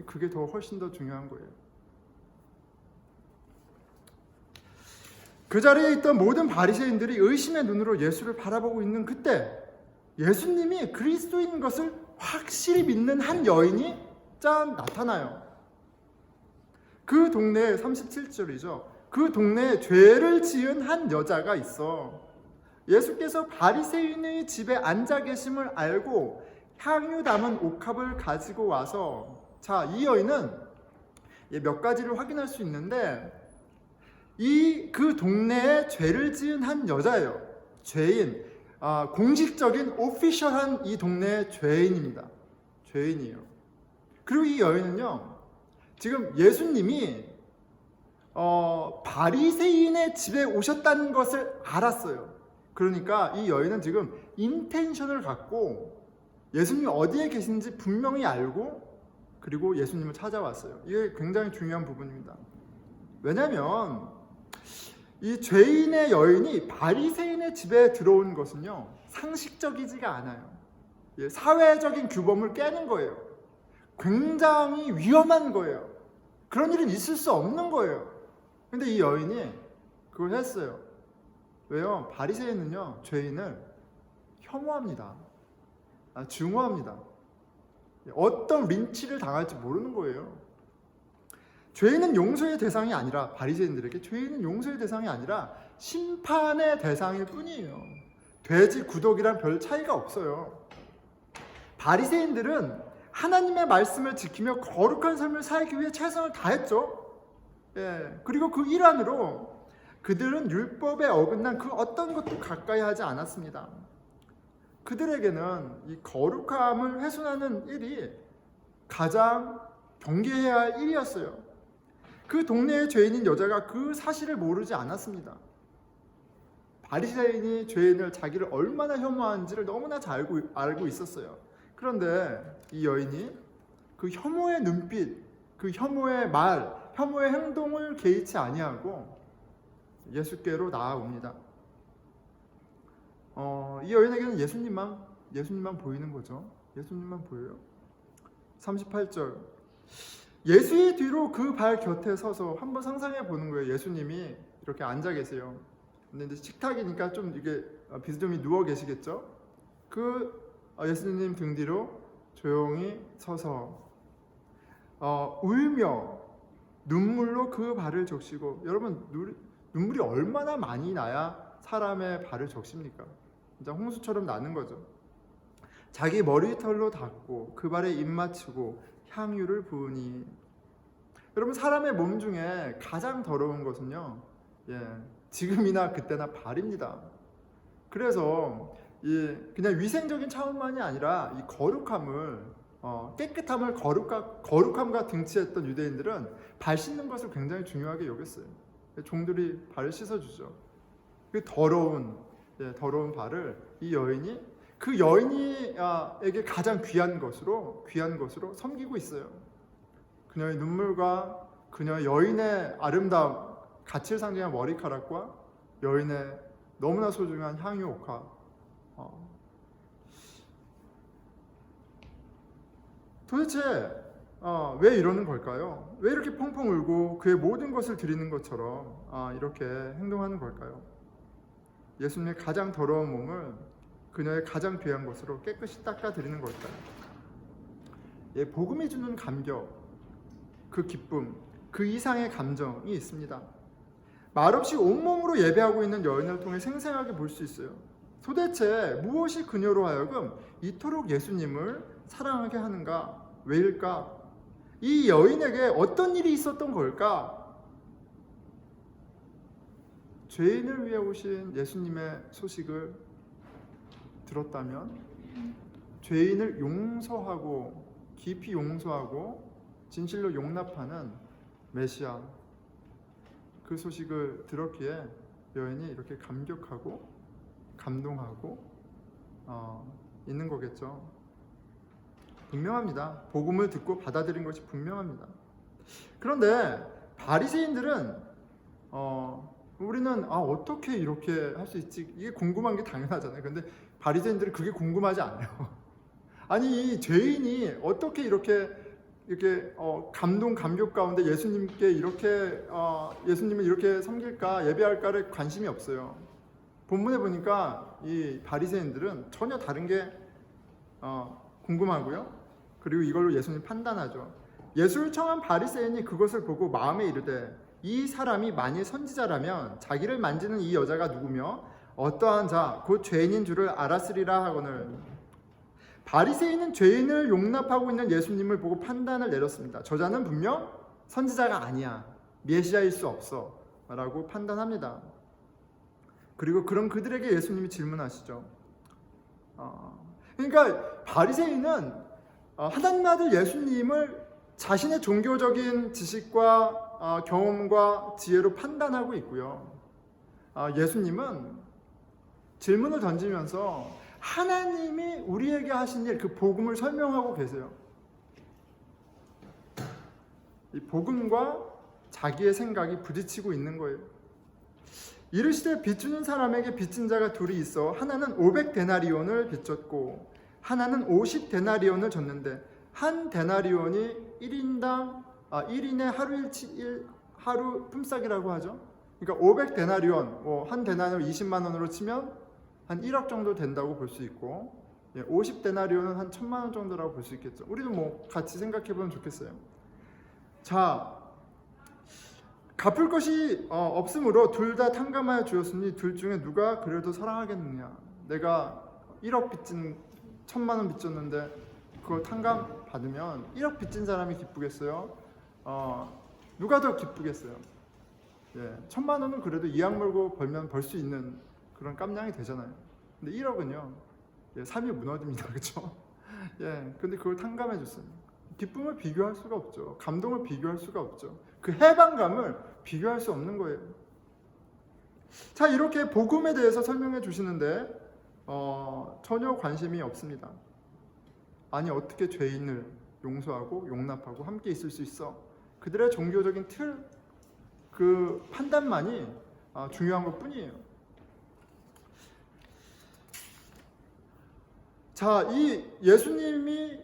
그게 더 훨씬 더 중요한 거예요. 그 자리에 있던 모든 바리새인들이 의심의 눈으로 예수를 바라보고 있는 그때 예수님이 그리스도인 것을 확실히 믿는 한 여인이 나타나요. 그 동네에 37절이죠. 그 동네에 죄를 지은 한 여자가 있어. 예수께서 바리새인의 집에 앉아 계심을 알고 향유 담은 옥합을 가지고 와서, 이 여인은 몇 가지를 확인할 수 있는데 그 동네에 죄를 지은 한 여자예요. 죄인, 공식적인 오피셜한 이 동네의 죄인입니다. 죄인이에요. 그리고 이 여인은요, 지금 예수님이 바리새인의 집에 오셨다는 것을 알았어요. 그러니까 이 여인은 지금 인텐션을 갖고 예수님이 어디에 계신지 분명히 알고 그리고 예수님을 찾아왔어요. 이게 굉장히 중요한 부분입니다. 왜냐하면 이 죄인의 여인이 바리새인의 집에 들어온 것은요, 상식적이지가 않아요. 사회적인 규범을 깨는 거예요. 굉장히 위험한 거예요. 그런 일은 있을 수 없는 거예요. 근데 이 여인이 그걸 했어요. 왜요? 바리새인은요, 죄인을 혐오합니다. 증오합니다. 어떤 린치를 당할지 모르는 거예요. 죄인은 용서의 대상이 아니라, 바리새인들에게 죄인은 용서의 대상이 아니라 심판의 대상일 뿐이에요. 돼지 구독이랑 별 차이가 없어요. 바리새인들은 하나님의 말씀을 지키며 거룩한 삶을 살기 위해 최선을 다했죠. 그리고 그 일환으로 그들은 율법에 어긋난 그 어떤 것도 가까이 하지 않았습니다. 그들에게는 이 거룩함을 훼손하는 일이 가장 경계해야 할 일이었어요. 그 동네의 죄인인 여자가 그 사실을 모르지 않았습니다. 바리새인이 죄인을, 자기를 얼마나 혐오하는지를 너무나 잘 알고 있었어요. 그런데 이 여인이 그 혐오의 눈빛, 그 혐오의 말, 혐오의 행동을 개의치 아니하고 예수께로 나아옵니다. 이 여인에게는 예수님만 보이는 거죠. 예수님만 보여요. 38절. 예수의 뒤로 그 발 곁에 서서 한번 상상해 보는 거예요. 예수님이 이렇게 앉아 계세요. 근데 이제 식탁이니까 좀 이게 비스듬히 누워 계시겠죠. 그 예수님 등 뒤로 조용히 서서 울며 눈물로 그 발을 적시고, 여러분 눈물이 얼마나 많이 나야 사람의 발을 적십니까? 진짜 홍수처럼 나는 거죠. 자기 머리털로 닦고 그 발에 입 맞추고 향유를 부으니. 여러분, 사람의 몸 중에 가장 더러운 것은요, 지금이나 그때나 발입니다. 그래서 그냥 위생적인 차원만이 아니라 이 거룩함을, 깨끗함을 거룩함과 등치했던 유대인들은 발 씻는 것을 굉장히 중요하게 여겼어요. 종들이 발을 씻어주죠. 그 더러운 발을 이 여인이, 그 여인에게 가장 귀한 것으로 섬기고 있어요. 그녀의 눈물과 그녀의 여인의 아름다움, 가치를 상징하는 머리카락과 여인의 너무나 소중한 향유 옥화. 도대체 왜 이러는 걸까요? 왜 이렇게 펑펑 울고 그의 모든 것을 드리는 것처럼 이렇게 행동하는 걸까요? 예수님의 가장 더러운 몸을 그녀의 가장 귀한 것으로 깨끗이 닦아 드리는 걸까요? 복음이 주는 감격, 그 기쁨, 그 이상의 감정이 있습니다. 말없이 온몸으로 예배하고 있는 여인을 통해 생생하게 볼 수 있어요. 도대체 무엇이 그녀로 하여금 이토록 예수님을 사랑하게 하는가? 왜일까? 이 여인에게 어떤 일이 있었던 걸까? 죄인을 위해 오신 예수님의 소식을 들었다면, 죄인을 용서하고 깊이 용서하고 진실로 용납하는 메시아, 그 소식을 들었기에 여인이 이렇게 감격하고 감동하고 있는 거겠죠. 분명합니다. 복음을 듣고 받아들인 것이 분명합니다. 그런데 바리새인들은 우리는 어떻게 이렇게 할 수 있지? 이게 궁금한 게 당연하잖아요. 근데 바리새인들은 그게 궁금하지 않아요. 아니, 이 죄인이 어떻게 이렇게 감격 가운데 예수님께 예수님을 이렇게 섬길까, 예배할까를 관심이 없어요. 본문에 보니까 이 바리새인들은 전혀 다른 게 궁금하고요. 그리고 이걸로 예수님 판단하죠. 예수를 청한 바리새인이 그것을 보고 마음에 이르되, 이 사람이 만일 선지자라면 자기를 만지는 이 여자가 누구며 어떠한 자 곧 죄인인 줄을 알았으리라 하거늘. 바리새인은 죄인을 용납하고 있는 예수님을 보고 판단을 내렸습니다. 저자는 분명 선지자가 아니야, 메시아일 수 없어 라고 판단합니다. 그리고 그런 그들에게 예수님이 질문하시죠. 그러니까 바리새인은 하나님 아들 예수님을 자신의 종교적인 지식과 경험과 지혜로 판단하고 있고요. 예수님은 질문을 던지면서 하나님이 우리에게 하신 일, 그 복음을 설명하고 계세요. 이 복음과 자기의 생각이 부딪히고 있는 거예요. 이르시되 빚주는 사람에게 빚진 자가 둘이 있어 하나는 500데나리온을 빚졌고 하나는 50데나리온을 줬는데, 한 데나리온이 1인의 하루 품삯이라고 하죠. 그러니까 500데나리온, 한 데나리온 20만 원으로 치면 한 1억 정도 된다고 볼 수 있고, 50데나리온은 한 1,000만 원 정도라고 볼 수 있겠죠. 우리도 같이 생각해 보면 좋겠어요. 자, 갚을 것이 없으므로 둘 다 탕감하여 주었으니 둘 중에 누가 그를 더 사랑하겠느냐? 내가 1억 빚진 1,000만 원 빚졌는데 그걸 탕감 받으면 1억 빚진 사람이 기쁘겠어요? 누가 더 기쁘겠어요? 1,000만 원은 그래도 이악 물고 벌면 벌 수 있는 그런 깜냥이 되잖아요. 근데 1억은요, 삶이 무너집니다. 그렇죠? 근데 그걸 탕감해 줬어요. 기쁨을 비교할 수가 없죠. 감동을 비교할 수가 없죠. 그 해방감을 비교할 수 없는 거예요. 자, 이렇게 복음에 대해서 설명해 주시는데 전혀 관심이 없습니다. 아니, 어떻게 죄인을 용서하고 용납하고 함께 있을 수 있어? 그들의 종교적인 틀, 그 판단만이 중요한 것 뿐이에요. 자, 이 예수님이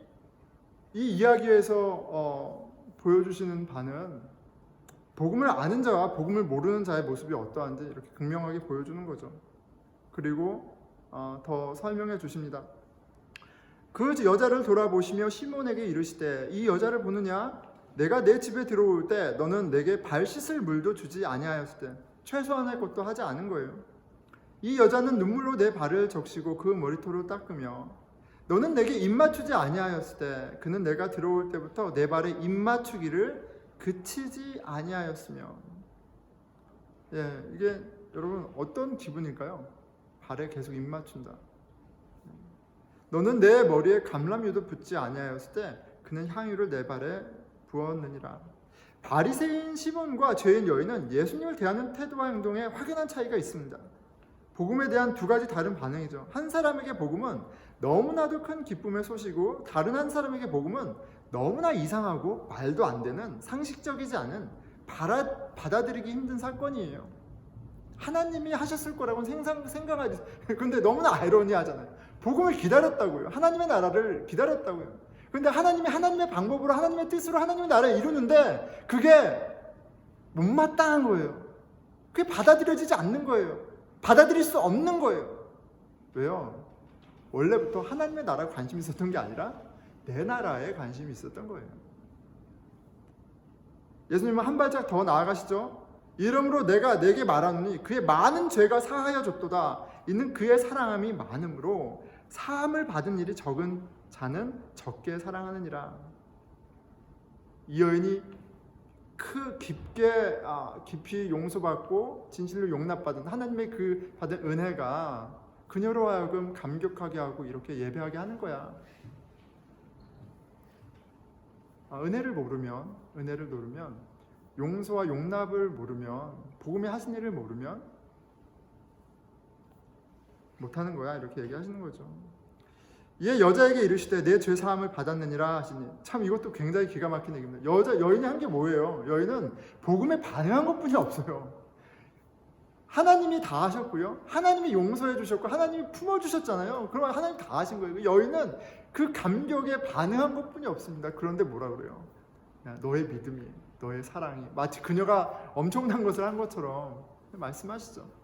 이 이야기에서 보여주시는 바는 복음을 아는 자와 복음을 모르는 자의 모습이 어떠한지 이렇게 극명하게 보여주는 거죠. 그리고 더 설명해 주십니다. 그 여자를 돌아보시며 시몬에게 이르시되 이 여자를 보느냐? 내가 내 집에 들어올 때 너는 내게 발 씻을 물도 주지 아니하였을 때 최소한의 것도 하지 않은 거예요. 이 여자는 눈물로 내 발을 적시고 그 머리털로 닦으며 너는 내게 입 맞추지 아니하였을 때 그는 내가 들어올 때부터 내 발에 입 맞추기를 그치지 아니하였으며. 이게 여러분 어떤 기분일까요? 발에 계속 입 맞춘다. 너는 내 머리에 감람유도 붓지 아니하였을 때 그는 향유를 내 발에 부었느니라. 바리새인 시몬과 죄인 여인은 예수님을 대하는 태도와 행동에 확연한 차이가 있습니다. 복음에 대한 두 가지 다른 반응이죠. 한 사람에게 복음은 너무나도 큰 기쁨의 소식이고 다른 한 사람에게 복음은 너무나 이상하고 말도 안 되는 상식적이지 않은 받아들이기 힘든 사건이에요. 하나님이 하셨을 거라고는 생각하지. 근데 너무나 아이러니하잖아요. 복음을 기다렸다고요. 하나님의 나라를 기다렸다고요. 근데 하나님이 하나님의 방법으로 하나님의 뜻으로 하나님의 나라를 이루는데 그게 못마땅한 거예요. 그게 받아들여지지 않는 거예요. 받아들일 수 없는 거예요. 왜요? 원래부터 하나님의 나라에 관심이 있었던 게 아니라 내 나라에 관심이 있었던 거예요. 예수님은 한 발짝 더 나아가시죠. 이러므로 내가 내게 말하노니 그의 많은 죄가 사하여 줬도다. 이는 그의 사랑함이 많음으로 사함을 받은 일이 적은 자는 적게 사랑하느니라. 이 여인이 깊이 용서받고 진실로 용납받은 하나님의 그 받은 은혜가 그녀로 하여금 감격하게 하고 이렇게 예배하게 하는 거야. 은혜를 모르면 용서와 용납을 모르면 복음의 하신 일을 모르면 못하는 거야. 이렇게 얘기하시는 거죠. 이에 여자에게 이르시되 내 죄 사함을 받았느니라 하시니, 참 이것도 굉장히 기가 막힌 얘기입니다. 여인이 한 게 뭐예요? 여인은 복음에 반응한 것뿐이 없어요. 하나님이 다 하셨고요. 하나님이 용서해 주셨고 하나님이 품어주셨잖아요. 그러면 하나님 다 하신 거예요. 여인은 그 감격에 반응한 것뿐이 없습니다. 그런데 뭐라 그래요? 너의 믿음이, 너의 사랑이, 마치 그녀가 엄청난 것을 한 것처럼 말씀하시죠.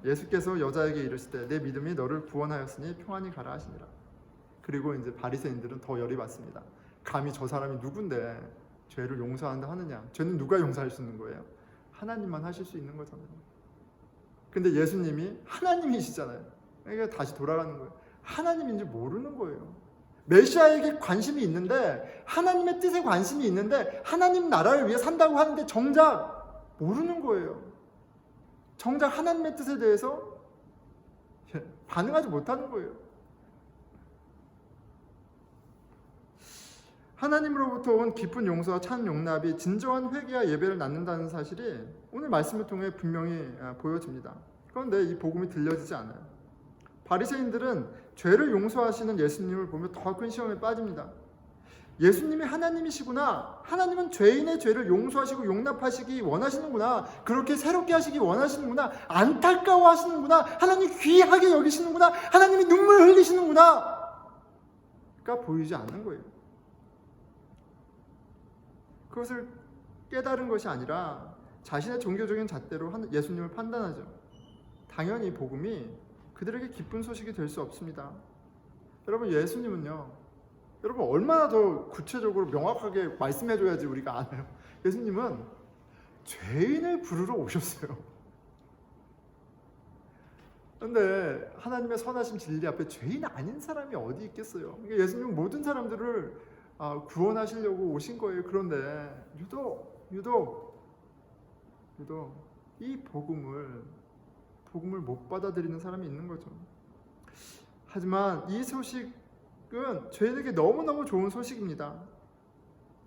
예수께서 여자에게 이르시되 내 믿음이 너를 구원하였으니 평안히 가라 하시니라. 그리고 이제 바리새인들은 더 열이 받습니다. 감히 저 사람이 누군데 죄를 용서한다 하느냐? 죄는 누가 용서할 수 있는 거예요? 하나님만 하실 수 있는 거잖아요. 근데 예수님이 하나님이시잖아요. 그러니까 다시 돌아가는 거예요. 하나님인지 모르는 거예요. 메시아에게 관심이 있는데, 하나님의 뜻에 관심이 있는데, 하나님 나라를 위해 산다고 하는데 정작 모르는 거예요. 정작 하나님의 뜻에 대해서 반응하지 못하는 거예요. 하나님으로부터 온 깊은 용서와 찬 용납이 진정한 회개와 예배를 낳는다는 사실이 오늘 말씀을 통해 분명히 보여집니다. 그런데 이 복음이 들려지지 않아요. 바리새인들은 죄를 용서하시는 예수님을 보며 더 큰 시험에 빠집니다. 예수님이 하나님이시구나. 하나님은 죄인의 죄를 용서하시고 용납하시기 원하시는구나. 그렇게 새롭게 하시기 원하시는구나. 안타까워 하시는구나. 하나님 귀하게 여기시는구나. 하나님이 눈물 흘리시는구나. 가 보이지 않는 거예요. 그것을 깨달은 것이 아니라 자신의 종교적인 잣대로 예수님을 판단하죠. 당연히 복음이 그들에게 기쁜 소식이 될 수 없습니다. 여러분, 예수님은요, 여러분 얼마나 더 구체적으로 명확하게 말씀해줘야지 우리가 알아요. 예수님은 죄인을 부르러 오셨어요. 그런데 하나님의 선하신 진리 앞에 죄인 아닌 사람이 어디 있겠어요. 그러니까 예수님은 모든 사람들을 구원하시려고 오신 거예요. 그런데 유독 이 복음을 못 받아들이는 사람이 있는 거죠. 하지만 이 소식은 죄인에게 너무너무 좋은 소식입니다.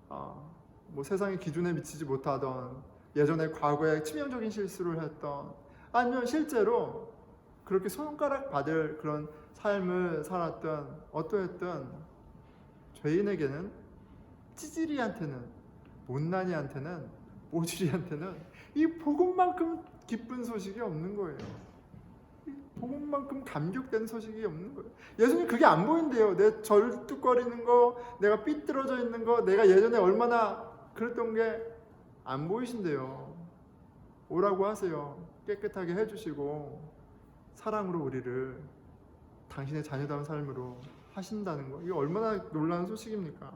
뭐 세상의 기준에 미치지 못하던, 예전에 과거에 치명적인 실수를 했던, 아니면 실제로 그렇게 손가락 받을 그런 삶을 살았던 어떠했던 죄인에게는, 찌질이한테는, 못난이한테는, 모질이한테는 이 복음만큼 기쁜 소식이 없는 거예요. 복음만큼 감격된 소식이 없는 거예요. 예수님 그게 안 보인대요. 내 절뚝거리는 거, 내가 삐뚤어져 있는 거, 내가 예전에 얼마나 그랬던 게 안 보이신대요. 오라고 하세요. 깨끗하게 해주시고 사랑으로 우리를 당신의 자녀다운 삶으로 하신다는 거. 이거 얼마나 놀라운 소식입니까?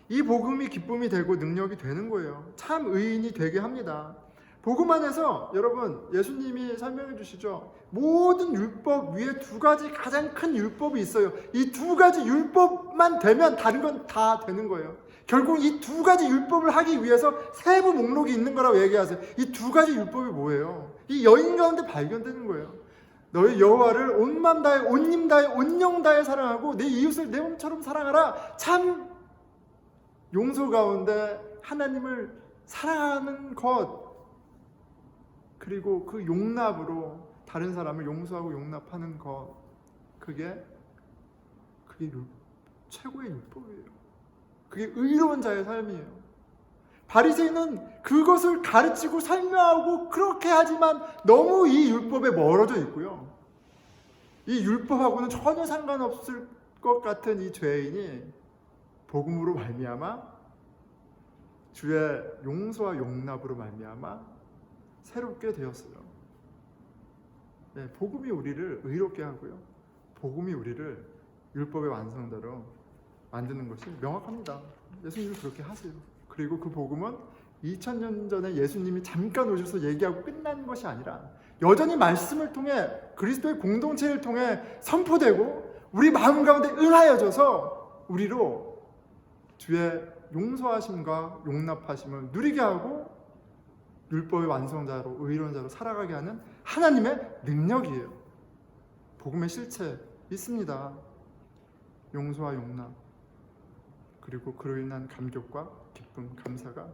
이 복음이 기쁨이 되고 능력이 되는 거예요. 참 의인이 되게 합니다. 복음 안에서 여러분 예수님이 설명해 주시죠. 모든 율법 위에 두 가지 가장 큰 율법이 있어요. 이 두 가지 율법만 되면 다른 건 다 되는 거예요. 결국 이 두 가지 율법을 하기 위해서 세부 목록이 있는 거라고 얘기하세요. 이 두 가지 율법이 뭐예요? 이 여인 가운데 발견되는 거예요. 너희 여호와를 온 맘 다해 온 힘 다해 온 영 다해 사랑하고 내 이웃을 내 몸처럼 사랑하라. 참 용서 가운데 하나님을 사랑하는 것, 그리고 그 용납으로 다른 사람을 용서하고 용납하는 것, 그게 최고의 율법이에요. 그게 의로운 자의 삶이에요. 바리새인은 그것을 가르치고 설명하고 그렇게 하지만 너무 이 율법에 멀어져 있고요. 이 율법하고는 전혀 상관없을 것 같은 이 죄인이 복음으로 말미암아 주의 용서와 용납으로 말미암아 새롭게 되었어요. 네, 복음이 우리를 의롭게 하고요. 복음이 우리를 율법의 완성대로 만드는 것이 명확합니다. 예수님이 그렇게 하세요. 그리고 그 복음은 2000년 전에 예수님이 잠깐 오셔서 얘기하고 끝난 것이 아니라 여전히 말씀을 통해 그리스도의 공동체를 통해 선포되고 우리 마음 가운데 은하여져서 우리로 주의 용서하심과 용납하심을 누리게 하고 율법의 완성자로 의로운 자로 살아가게 하는 하나님의 능력이에요. 복음의 실체 있습니다. 용서와 용납, 그리고 그로 인한 감격과 기쁨, 감사가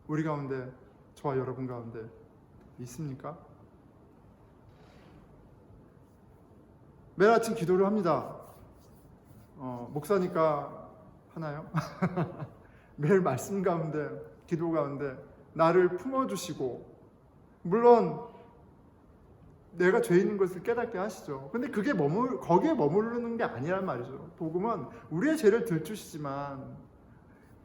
우리 가운데, 저와 여러분 가운데 있습니까? 매일 아침 기도를 합니다. 목사니까 하나요? 매일 말씀 가운데, 기도 가운데 나를 품어주시고, 물론 내가 죄 있는 것을 깨닫게 하시죠. 근데 그게 거기에 머무르는 게 아니란 말이죠. 복음은 우리의 죄를 들추시지만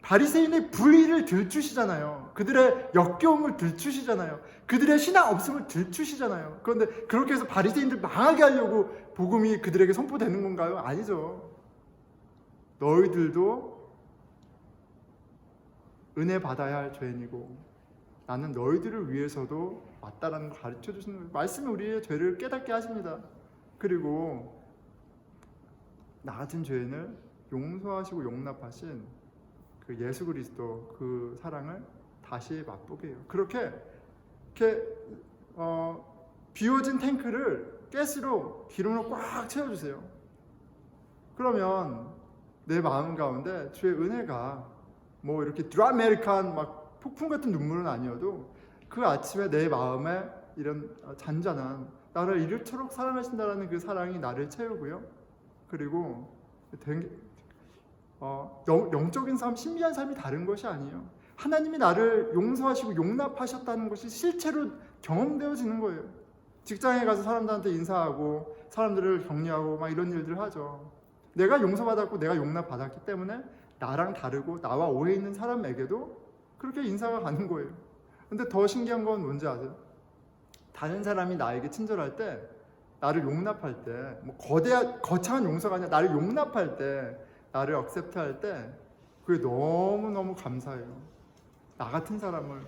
바리새인의 불의를 들추시잖아요. 그들의 역겨움을 들추시잖아요. 그들의 신앙 없음을 들추시잖아요. 그런데 그렇게 해서 바리새인들 망하게 하려고 복음이 그들에게 선포되는 건가요? 아니죠. 너희들도 은혜 받아야 할 죄인이고 나는 너희들을 위해서도 왔다라는 걸 가르쳐 주시는 거예요. 말씀이 우리의 죄를 깨닫게 하십니다. 그리고 나 같은 죄인을 용서하시고 용납하신 그 예수 그리스도 그 사랑을 다시 맛보게 해요. 그렇게 비워진 탱크를 가스로 기름으로 꽉 채워주세요. 그러면 내 마음 가운데 주의 은혜가 뭐 이렇게 드라마틱한 막 폭풍 같은 눈물은 아니어도 그 아침에 내 마음에 이런 잔잔한 나를 이렇도록 사랑하신다라는 그 사랑이 나를 채우고요. 그리고 영적인 삶, 신비한 삶이 다른 것이 아니에요. 하나님이 나를 용서하시고 용납하셨다는 것이 실체로 경험되어지는 거예요. 직장에 가서 사람들한테 인사하고 사람들을 격려하고 막 이런 일들을 하죠. 내가 용서받았고 내가 용납받았기 때문에 나랑 다르고 나와 오해 있는 사람에게도 그렇게 인사가 가는 거예요. 근데 더 신기한 건 뭔지 아세요? 다른 사람이 나에게 친절할 때, 나를 용납할 때, 뭐 거창한 용서가 아니라 나를 용납할 때, 나를 억셉트할 때 그게 너무너무 감사해요. 나 같은 사람을,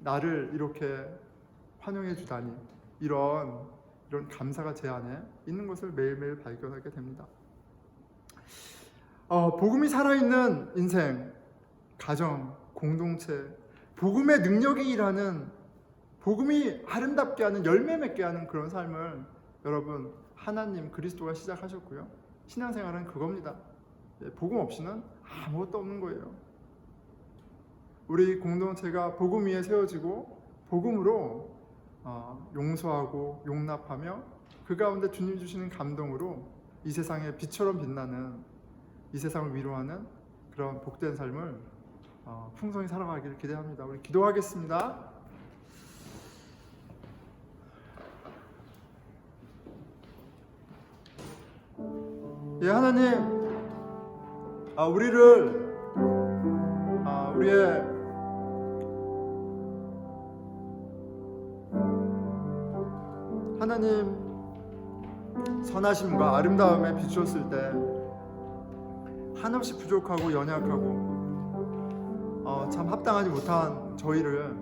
나를 이렇게 환영해 주다니, 이런 감사가 제 안에 있는 것을 매일매일 발견하게 됩니다. 복음이 살아있는 인생, 가정, 공동체, 복음의 능력이 일하는, 복음이 아름답게 하는, 열매 맺게 하는 그런 삶을 여러분 하나님 그리스도가 시작하셨고요. 신앙생활은 그겁니다. 복음 없이는 아무것도 없는 거예요. 우리 공동체가 복음 위에 세워지고 복음으로 용서하고 용납하며 그 가운데 주님 주시는 감동으로 이 세상에 빛처럼 빛나는, 이 세상을 위로하는 그런 복된 삶을 풍성히 살아가기를 기대합니다. 우리 기도하겠습니다. 예, 하나님, 우리를 우리의 하나님 선하심과 아름다움에 비추었을 때 한없이 부족하고 연약하고 참 합당하지 못한 저희를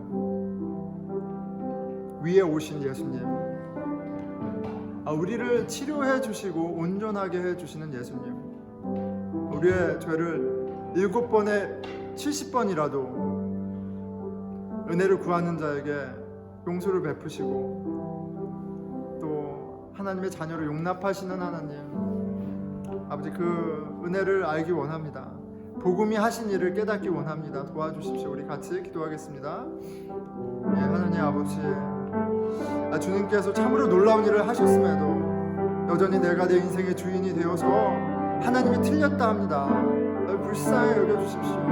위에 오신 예수님, 우리를 치료해 주시고 온전하게 해 주시는 예수님, 우리의 죄를 7번에 70번이라도 은혜를 구하는 자에게 용서를 베푸시고 또 하나님의 자녀를 용납하시는 하나님, 아버지, 그 은혜를 알기 원합니다. 복음이 하신 일을 깨닫기 원합니다. 도와주십시오. 우리 같이 기도하겠습니다. 예, 하나님 아버지, 주님께서 참으로 놀라운 일을 하셨음에도 여전히 내가 내 인생의 주인이 되어서 하나님이 틀렸다 합니다. 불쌍히 여겨주십시오.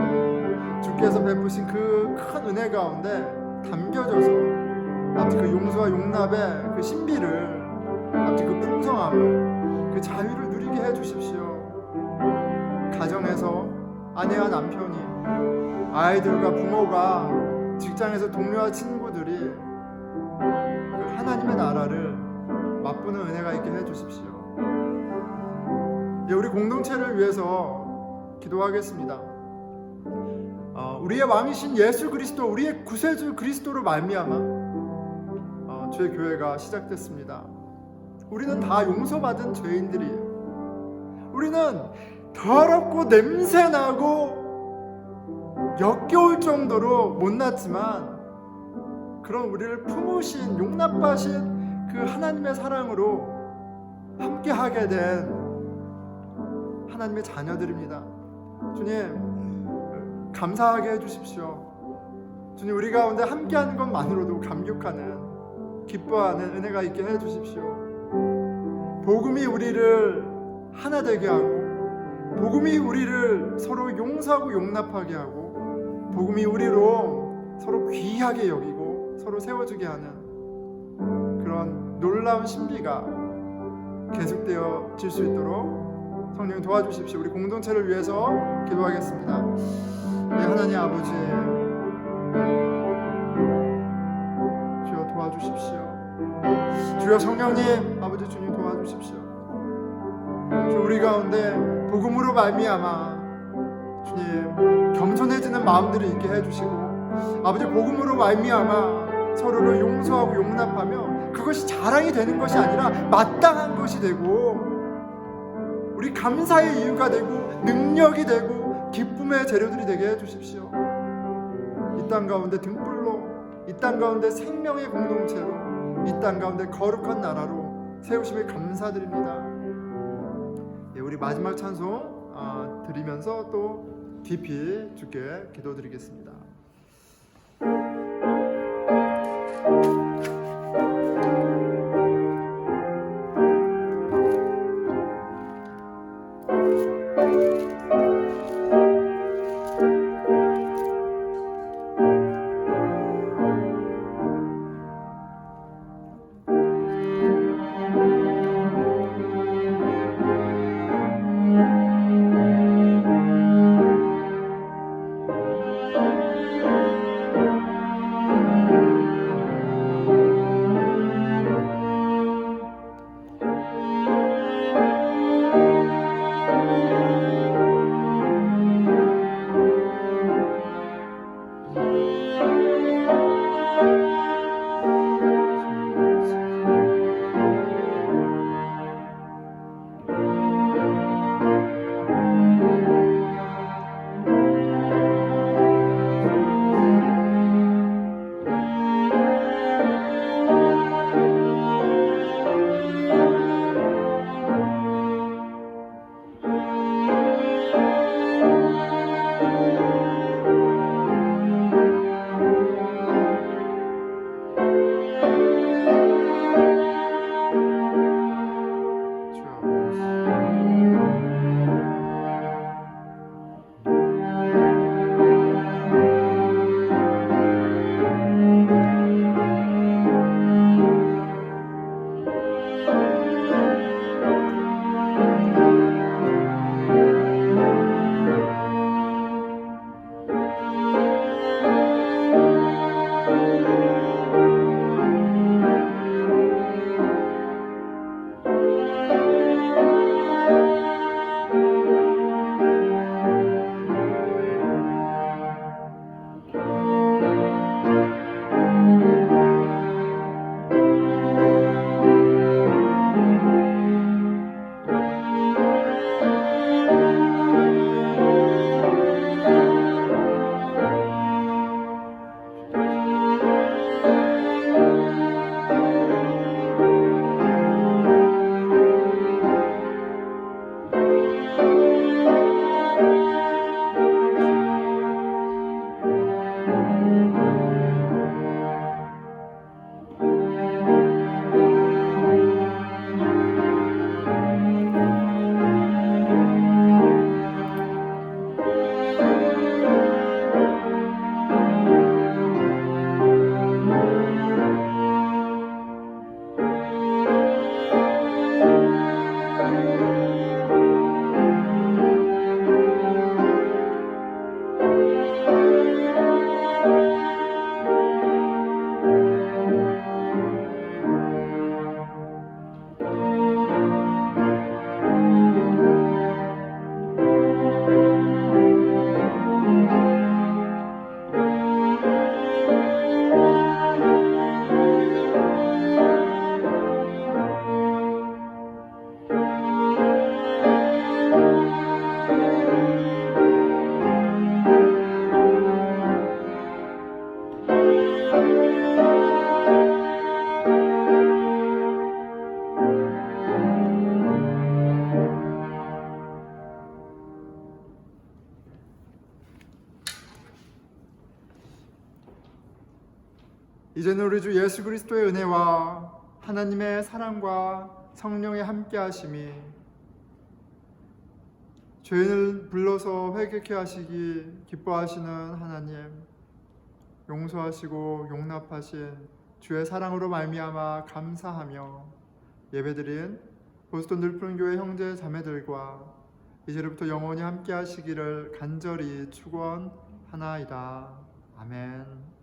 주께서 베푸신 그 큰 은혜 가운데 담겨져서 아버지 그 용서와 용납의 그 신비를, 아버지 그 풍성함을, 그 자유를 누리게 해주십시오. 가정에서 아내와 남편이, 아이들과 부모가, 직장에서 동료와 친구들이 그 하나님의 나라를 맛보는 은혜가 있게 해주십시오. 예, 우리 공동체를 위해서 기도하겠습니다. 우리의 왕이신 예수 그리스도, 우리의 구세주 그리스도로 말미암아 주의 교회가 시작됐습니다. 우리는 다 용서받은 죄인들이에요. 우리는 더럽고 냄새나고 역겨울 정도로 못났지만 그런 우리를 품으신, 용납하신 그 하나님의 사랑으로 함께하게 된 하나님의 자녀들입니다. 주님, 감사하게 해주십시오. 주님, 우리 가운데 함께하는 것만으로도 감격하는, 기뻐하는 은혜가 있게 해주십시오. 복음이 우리를 하나 되게 하고, 복음이 우리를 서로 용서하고 용납하게 하고, 복음이 우리로 서로 귀하게 여기고 서로 세워주게 하는 그런 놀라운 신비가 계속되어질 수 있도록 성령님 도와주십시오. 우리 공동체를 위해서 기도하겠습니다. 네, 하나님 아버지, 주여 도와주십시오. 주여 성령님, 아버지 주님 도와주십시오. 주 우리 가운데 복음으로 말미암아 주님 겸손해지는 마음들이 있게 해주시고, 아버지 복음으로 말미암아 서로를 용서하고 용납하며 그것이 자랑이 되는 것이 아니라 마땅한 것이 되고, 우리 감사의 이유가 되고 능력이 되고 기쁨의 재료들이 되게 해주십시오. 이 땅 가운데 등불로, 이 땅 가운데 생명의 공동체로, 이 땅 가운데 거룩한 나라로 세우심에 감사드립니다. 예, 우리 마지막 찬송 드리면서 또 깊이 주께 기도드리겠습니다. 이제는 우리 주 예수 그리스도의 은혜와 하나님의 사랑과 성령의 함께하심이 죄인을 불러서 회개케 하시기 기뻐하시는 하나님, 용서하시고 용납하신 주의 사랑으로 말미암아 감사하며 예배드린 보스턴 늘푸른교회 형제 자매들과 이제부터 영원히 함께하시기를 간절히 축원하나이다. 아멘.